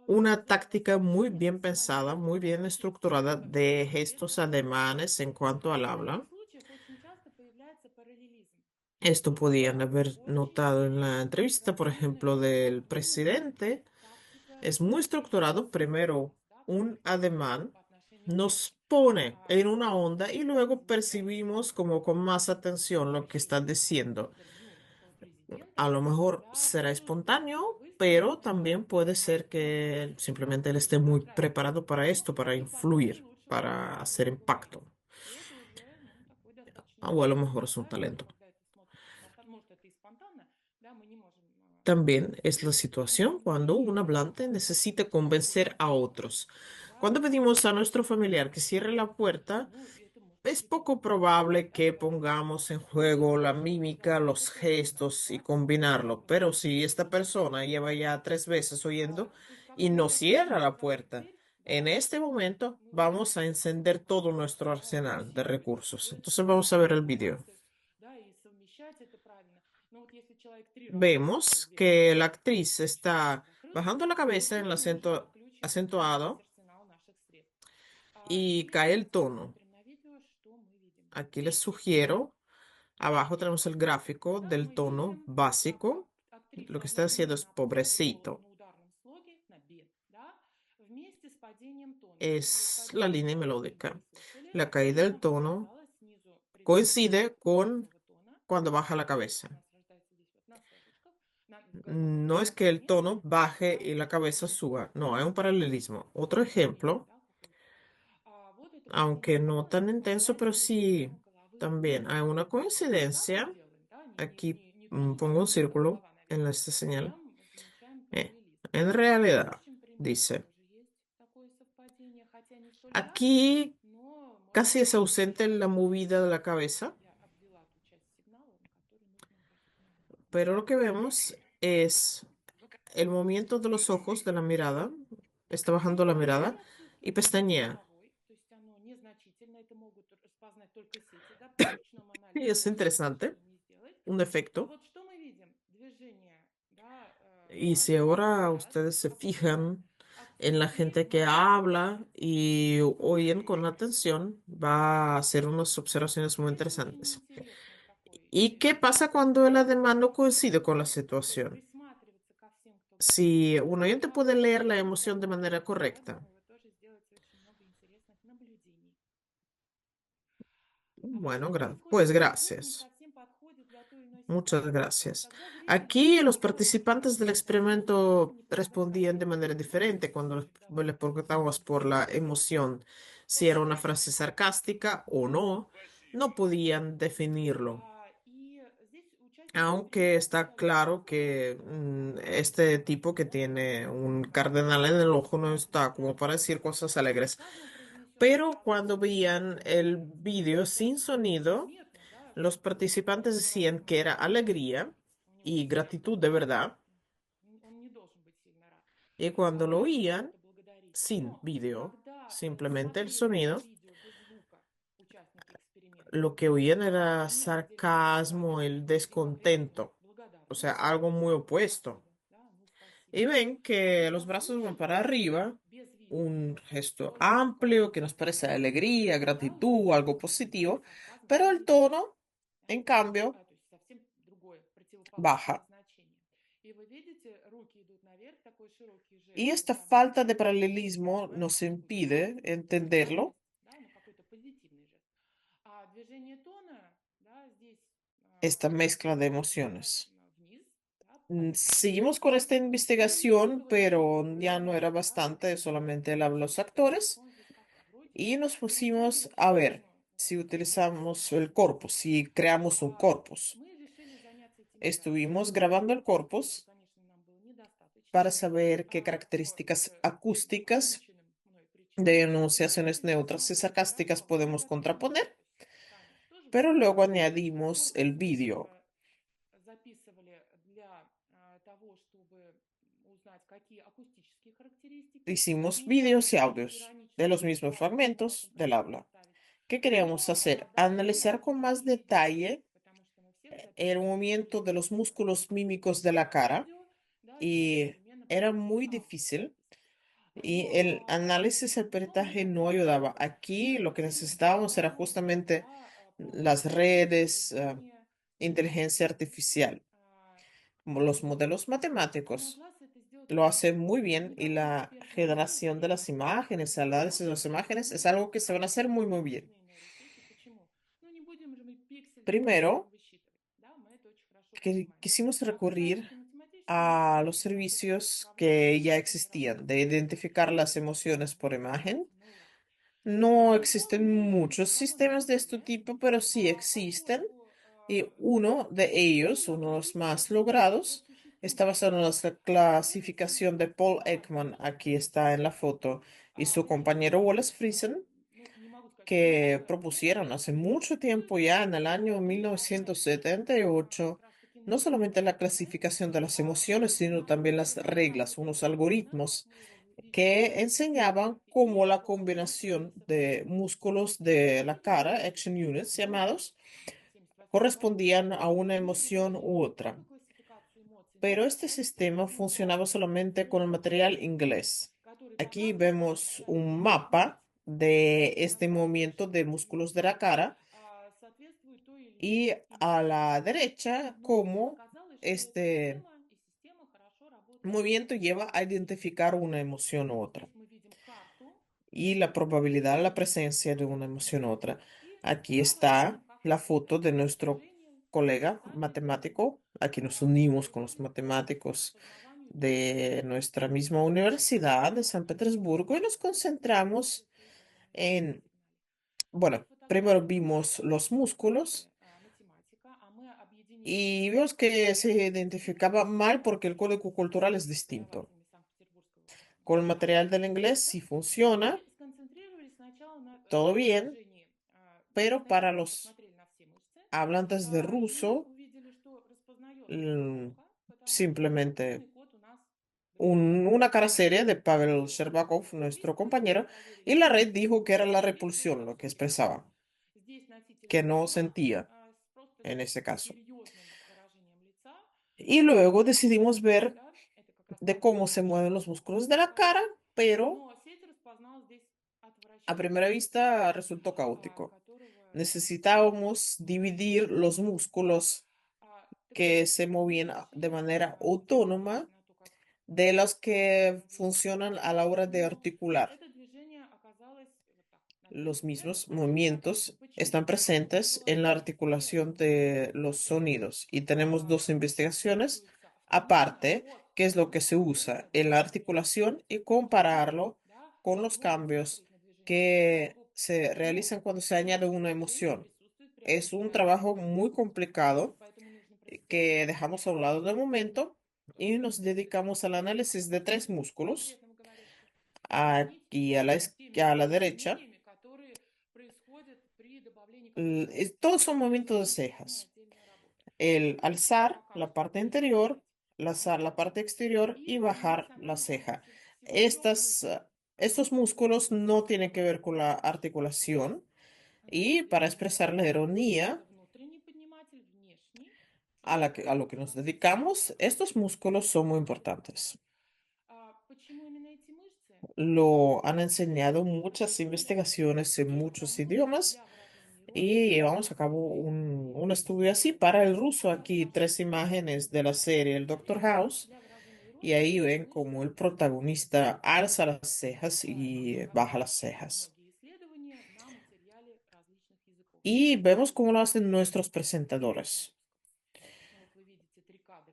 Una táctica muy bien pensada, muy bien estructurada de gestos alemanes en cuanto al habla. Esto podían haber notado en la entrevista, por ejemplo, del presidente. Es muy estructurado. Primero, un ademán nos pone en una onda y luego percibimos como con más atención lo que está diciendo. A lo mejor será espontáneo, pero también puede ser que simplemente él esté muy preparado para esto, para influir, para hacer impacto. O a lo mejor es un talento. También es la situación cuando un hablante necesita convencer a otros. Cuando pedimos a nuestro familiar que cierre la puerta, es poco probable que pongamos en juego la mímica, los gestos y combinarlo, pero si esta persona lleva ya 3 veces oyendo y no cierra la puerta, en este momento vamos a encender todo nuestro arsenal de recursos. Entonces vamos a ver el video. Vemos que la actriz está bajando la cabeza en el acento acentuado y cae el tono. Aquí les sugiero, abajo tenemos el gráfico del tono básico. Lo que está haciendo es pobrecito. Es la línea melódica. La caída del tono coincide con cuando baja la cabeza. No es que el tono baje y la cabeza suba. No, hay un paralelismo. Otro ejemplo, aunque no tan intenso, pero sí también hay una coincidencia. Aquí pongo un círculo en esta señal. Eh, en realidad, dice, aquí casi es ausente la movida de la cabeza, pero lo que vemos es el movimiento de los ojos, de la mirada. Está bajando la mirada y pestañea. достаточном Y анализе es ничего interesante, хорошего не сделать. un А efecto. вот что мы видим? Движение, да, Y si массовых ahora масс, ustedes se какой-то fijan en la активный gente que массовый habla y oyen con atención, va a hacer unas observaciones muy Здесь очень interesantes. интересный такой ¿Y qué pasa cuando el ademán no coincide con la situación? присматриваться ко всем, кто говорит Si что-то, un oyente да, puede leer la и emoción de тогда manera можно correcta. у него тоже сделать очень много интересных наблюдений. А вот Bueno, что происходит, pues если звук не gracias. совсем подходит для той или иной Muchas ситуации? gracias. Тогда зритель Aquí слышит los то, participantes del что звуку experimento не подходит respondían de совсем. manera diferente cuando les preguntábamos por la emoción, si era una frase sarcástica o no, no podían definirlo. И здесь участники Aunque эксперимента está могли claro попробовать que разные este варианты, tipo que да, tiene un разные cardenal en el ojo no разные está como фразы, para decir cosas alegres. сарказмом произнесенные Pero фразы, cuando veían которые el звучат vídeo sin достаточно sonido, предметно, да, los человек, participantes decían говорящему que era об этом, alegría у него y сердце gratitud de замирает, verdad. он не должен быть сильно рад. Y cuando lo Он должен oían кого-то благодарить. sin Но vídeo, когда simplemente el смотрели это sonido, видео без звука участники эксперимента, lo que oían era не выделили sarcasmo, el радость и вот эту вот descontento, o sea, благодарность, algo muy opuesto. спасибо, да, ну спасибо. Y ven А que los когда brazos van слушали para arriba, без видео, un вот gesto только звуковой amplio que nos информации, parece alegría, тогда gratitud, уже algo positivo, сарказм pero el изменился, tono, да, en cambio, то есть совсем другое, противоположное baja. значение. И вы видите, руки идут наверх, такой широкий жест, Y esta это falta de обозначает paralelismo радость, nos impide entenderlo, благодарность, да, ну какой-то позитивный жест. А движение тона, да, здесь esta mezcla de идет emociones. вниз, да, подъем, Seguimos con esta и investigación, pero выравнивание ya no era положения, да, bastante solamente los значит, actores тон здесь какой? Вроде y nos pusimos замечательно, a все ver можно si зафиксировать. utilizamos el corpus, si creamos un corpus. Мы решили заняться этими Estuvimos датчиками. grabando el Информации, corpus конечно, нам было недостаточно para saber qué по características уже acústicas озвученным мной de причинам. И enunciaciones решили neutras y посмотреть, sarcásticas хорошо, мы podemos записывали, contraponer, то есть Таня тоже pero luego выделила, añadimos корпус el vídeo. записывали для того, чтобы узнать, какие акустические характеристики Hicimos и vídeos y какие audios de los иронические mismos ситуации мы fragmentos можем del при этом habla. поставить. ¿Qué queríamos Но hacer? дальше мы Analizar con más записывали видео, detalle потому что мы всех el записывали movimiento de los индивидуально. músculos mímicos de la cara Видео, да, и y одновременно era проводили muy difícil аудиозапись. y el Но análisis, el что мы peritaje no заметили? ayudaba. Aquí Мы lo que заметили necesitábamos era возможность, justamente да, las получить redes, воспроизведение inteligencia artificial. Como los modelos видео. matemáticos Канаглас это сделать lo очень hacen muy просто. bien Мы y возьмем la экспертное generación de оборудование, las imágenes, el análisis de las просто imágenes es введем algo que se van a hacer muy, muy bien. искусственные нейросети. Почему? Ну, не будем же мы пиксель за пикселем Primero, высчитывать. Да, мы это очень хорошо que понимаем. quisimos А recurrir классические математические a los нейросети могут servicios управлять que ya формированием existían, de identificar искусственных las образов. emociones por Это imagen. называется neural. No Потом existen мы muchos никого не sistemas de este учили, tipo, pero sí existen. поскольку Y uno de ellos, нужно uno de los увеличивать más скорость logrados, está осуществления basado en la обучения clasificación de Paul Ekman. Aquí está en la foto. Y su compañero Причем, Wallace Friesen, ну, не могу сказать, что que новое, но propusieron hace mucho мы tiempo ya, en el año решили создать как 1978, раз таки no новый solamente la инструмент, clasificación de las emociones, sino también las который reglas, показывает unos одновременно, algoritmos мы его ввели que enseñaban cómo la полностью combinación de соответствовал músculos de la алгоритму cara, Мейерса. action units Но llamados, в 1978 году correspondían a una мы emoción u предложили otra. новую классификацию эмоций на Pero este смартфоне sistema через funcionaba визуальный solamente con el интерфейс, material inglés. который Aquí показывает vemos un соответствие mapa de эмоций на este movimiento de соответствующие músculos de эмоции la cara соответствует той или иной y системе a la координат. derecha Но cómo оказалось, что эта este система хорошо работает movimiento для lleva a аутистов. identificar una emoción u otra Здесь мы видим карту y la probabilidad de la presencia de una emoción u otra. и Aquí справа видим, está как la вот foto это de вот nuestro движение colega соответствует matemático. Aquí nos unimos con los алгоритму matemáticos распознаванию той или иной de эмоции. nuestra misma universidad de San Petersburgo y nos concentramos en, Эти bueno, primero фотографии vimos показывают los músculos математика, а мы объединили y их vimos que se с identificaba mal porque el código cultural es distinto. преподавателями Санкт-Петербургского Con el material del inglés университета sí funciona, и сконцентрировались сначала на todo bien, движении. pero para Сначала los посмотрели на все мышцы hablantes de и ruso, увидели, что распознается mm, плохо, потому что simplemente культурный код у нас другой. una cara seria de Pavel Sherbakov, Здесь nuestro мы хотели compañero, проверить y la red именно dijo que era la коррекцию repulsión lo que акустики. expresaba. Здесь носитель que no sentía en ese caso. Y luego decidimos ver de cómo se mueven los músculos de la cara, pero a primera vista resultó caótico. Necesitábamos dividir los músculos que se movían de manera autónoma de los que funcionan a la hora de articular. Los mismos movimientos están presentes en la articulación de los sonidos y tenemos dos investigaciones aparte, qué es lo que se usa en la articulación y compararlo con los cambios que se realizan cuando se añade una emoción. Es un trabajo muy complicado que dejamos a un lado de momento y nos dedicamos al análisis de tres músculos, aquí a la derecha. Todos son movimientos de cejas. El alzar la parte interior, alzar la parte exterior y bajar la ceja. Estos músculos no tienen que ver con la articulación y para expresar la ironía a lo que nos dedicamos, estos músculos son muy importantes. Lo han enseñado muchas investigaciones en muchos idiomas y llevamos a cabo un estudio así para el ruso. Aquí tres imágenes de la serie El Doctor House y ahí ven como el protagonista alza las cejas y baja las cejas. Y vemos cómo lo hacen nuestros presentadores.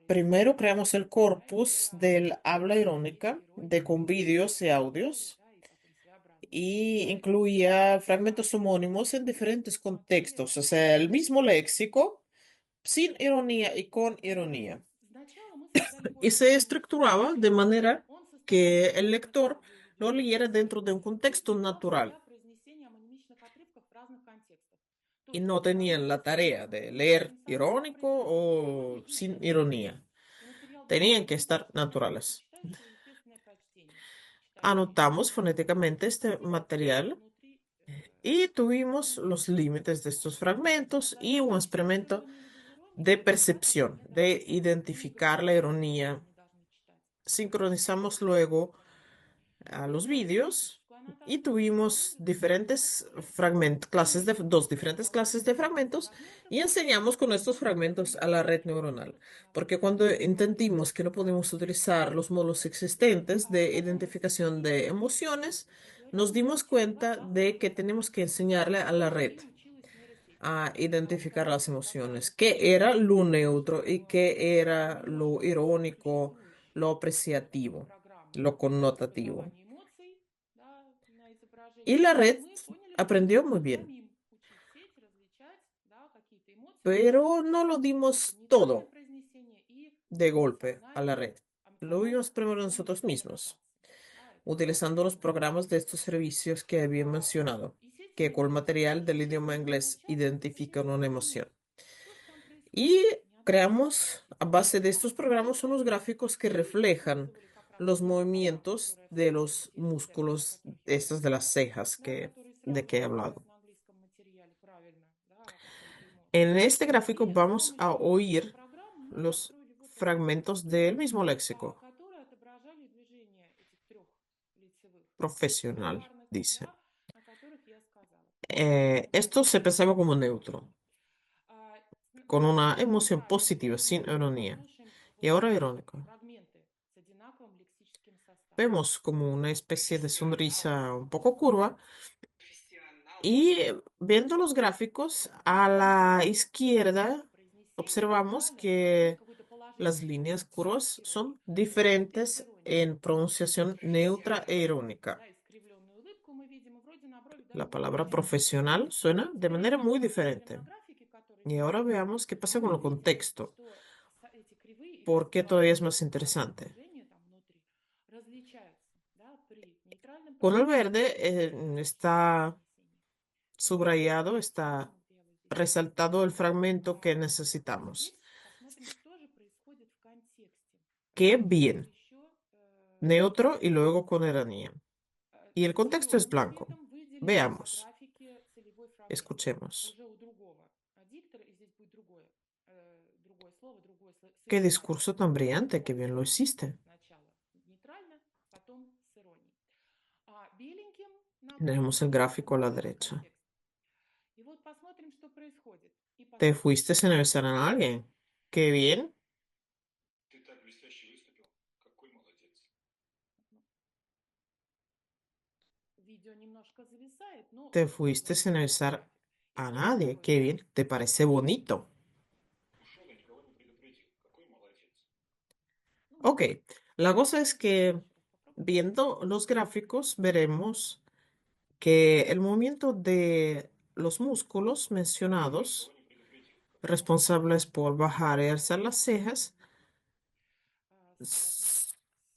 Primero creamos el corpus del habla irónica con vídeos y audios y incluía fragmentos homónimos en diferentes contextos, o sea, el mismo léxico, sin ironía y con ironía. Y se estructuraba de manera que el lector lo leyera dentro de un contexto natural y no tenían la tarea de leer irónico o sin ironía. Tenían que estar naturales. Anotamos fonéticamente este material y tuvimos los límites de estos fragmentos y un experimento de percepción, de identificar la ironía. Sincronizamos luego a los vídeos y tuvimos diferentes dos diferentes clases de fragmentos y enseñamos con estos fragmentos a la red neuronal, porque cuando entendimos que no podemos utilizar los módulos existentes de identificación de emociones, nos dimos cuenta de que tenemos que enseñarle a la red a identificar las emociones, qué era lo neutro y qué era lo irónico, lo apreciativo, lo connotativo. Y la red aprendió muy bien, pero no lo dimos todo de golpe a la red. Lo vimos primero nosotros mismos, utilizando los programas de estos servicios que había mencionado, que con el material del idioma inglés identifican una emoción. Y creamos a base de estos programas unos gráficos que reflejan los movimientos de los músculos, estas de las cejas de que he hablado. En este gráfico vamos a oír los fragmentos del mismo léxico. Profesional, dice. Esto se pensaba como neutro, con una emoción positiva, sin ironía. Y ahora irónico. Vemos como una especie de sonrisa un poco curva. Y viendo los gráficos a la izquierda, observamos que las líneas curvas son diferentes en pronunciación neutra e irónica. La palabra profesional suena de manera muy diferente. Y ahora veamos qué pasa con el contexto. ¿Por qué todavía es más interesante? Con el verde está subrayado, está resaltado el fragmento que necesitamos. Qué bien. Neutro y luego con ironía. Y el contexto es blanco. Veamos. Escuchemos. Qué discurso tan brillante, qué bien lo hiciste. Tenemos el gráfico a la derecha. Te fuiste sin avisar a alguien. Qué bien. Ты так блестяще выступил. Какой молодец. Te fuiste sin avisar a nadie. Qué bien. ¿Te parece bonito? Ушел и никого не предупредил. Какой молодец. Ok. La cosa es que viendo los gráficos veremos que el movimiento de los músculos mencionados, Никого не предупредил. responsables por bajar y alzar las cejas, s-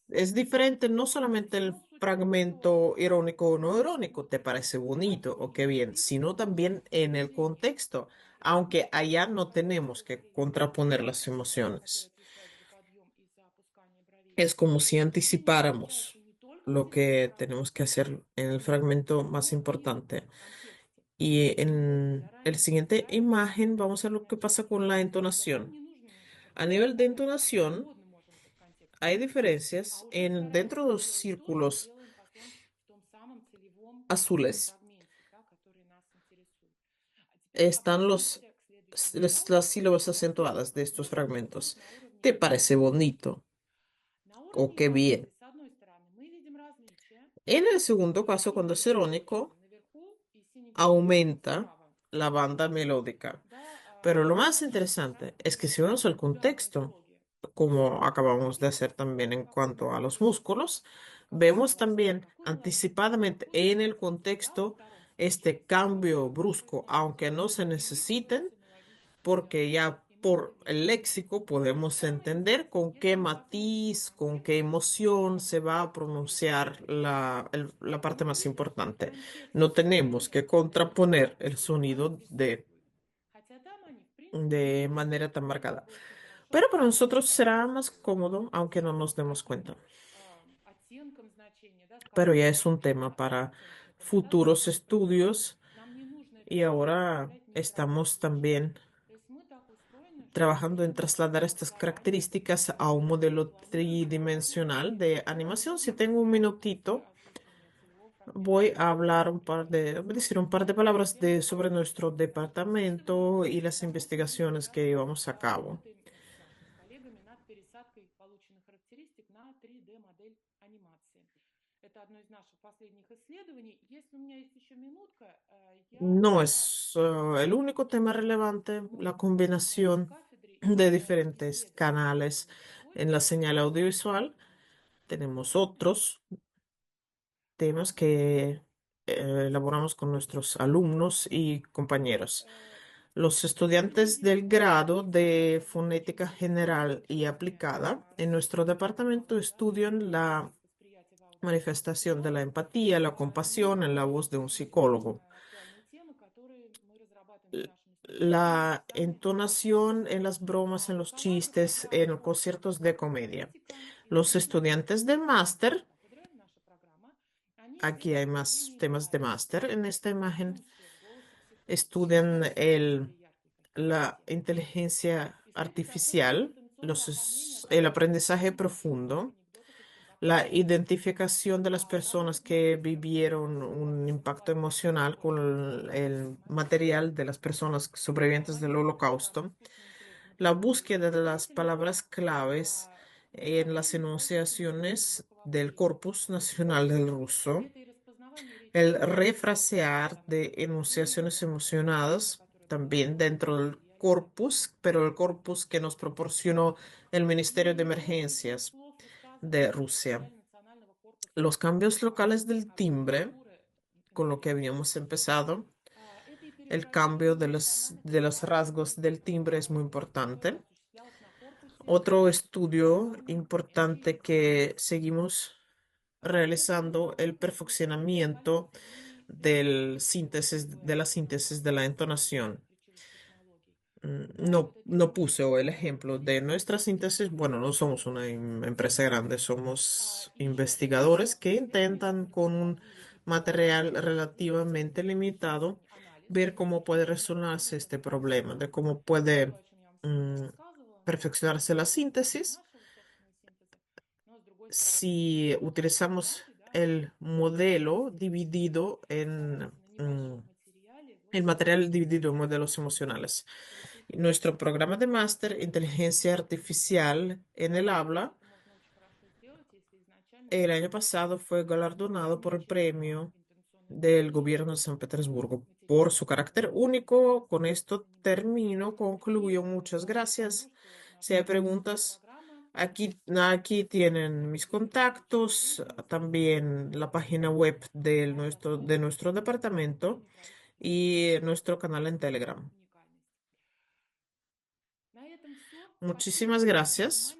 es diferente no solamente el fragmento irónico o no irónico, te parece bonito o qué bien, sino también en el contexto, aunque allá no tenemos que contraponer las emociones. Es como si anticipáramos lo que tenemos que hacer en el fragmento más importante. Y en el siguiente imagen vamos a ver lo que pasa con la entonación. A nivel de entonación, hay diferencias dentro de los círculos azules. Están las sílabas acentuadas de estos fragmentos. ¿Te parece bonito o qué bien? En el segundo caso, cuando es irónico, aumenta la banda melódica. Pero lo más interesante es que si vemos el contexto, como acabamos de hacer también en cuanto a los músculos, vemos también anticipadamente en el contexto este cambio brusco, aunque no se necesiten, porque ya por el léxico podemos entender con qué matiz, con qué emoción se va a pronunciar la parte más importante. No tenemos que contraponer el sonido de manera tan marcada. Pero para nosotros será más cómodo, aunque no nos demos cuenta. Pero ya es un tema para futuros estudios y ahora estamos también trabajando en trasladar estas características a un modelo tridimensional de animación. Si tengo un minutito, voy a hablar decir un par de palabras sobre nuestro departamento y las investigaciones que llevamos a cabo. No es el único tema relevante, la combinación de diferentes canales en la señal audiovisual. Tenemos otros temas que elaboramos con nuestros alumnos y compañeros. Los estudiantes del grado de fonética general y aplicada en nuestro departamento estudian la manifestación de la empatía, la compasión en la voz de un psicólogo. La entonación en las bromas, en los chistes, en los conciertos de comedia. Los estudiantes de máster, aquí hay más temas de máster en esta imagen, estudian la inteligencia artificial, el aprendizaje profundo, la identificación de las personas que vivieron un impacto emocional con el material de las personas sobrevivientes del Holocausto, la búsqueda de las palabras claves en las enunciaciones del corpus nacional del ruso, el refrasear de enunciaciones emocionadas también dentro del corpus, pero el corpus que nos proporcionó el Ministerio de Emergencias de Rusia. Los cambios locales del timbre, con lo que habíamos empezado, el cambio de los rasgos del timbre es muy importante. Otro estudio importante que seguimos realizando, el perfeccionamiento de la síntesis de la entonación. No puse el ejemplo de nuestra síntesis. Bueno, no somos una empresa grande, somos investigadores que intentan con un material relativamente limitado ver cómo puede resolverse este problema, de cómo puede mm, perfeccionarse la síntesis si utilizamos el modelo dividido en el material dividido en modelos emocionales. Nuestro programa de máster, Inteligencia Artificial en el Habla, el año pasado fue galardonado por el premio del gobierno de San Petersburgo por su carácter único. Con esto termino, concluyo. Muchas gracias. Si hay preguntas, aquí tienen mis contactos, también la página web de nuestro departamento y nuestro canal en Telegram. Muchísimas gracias.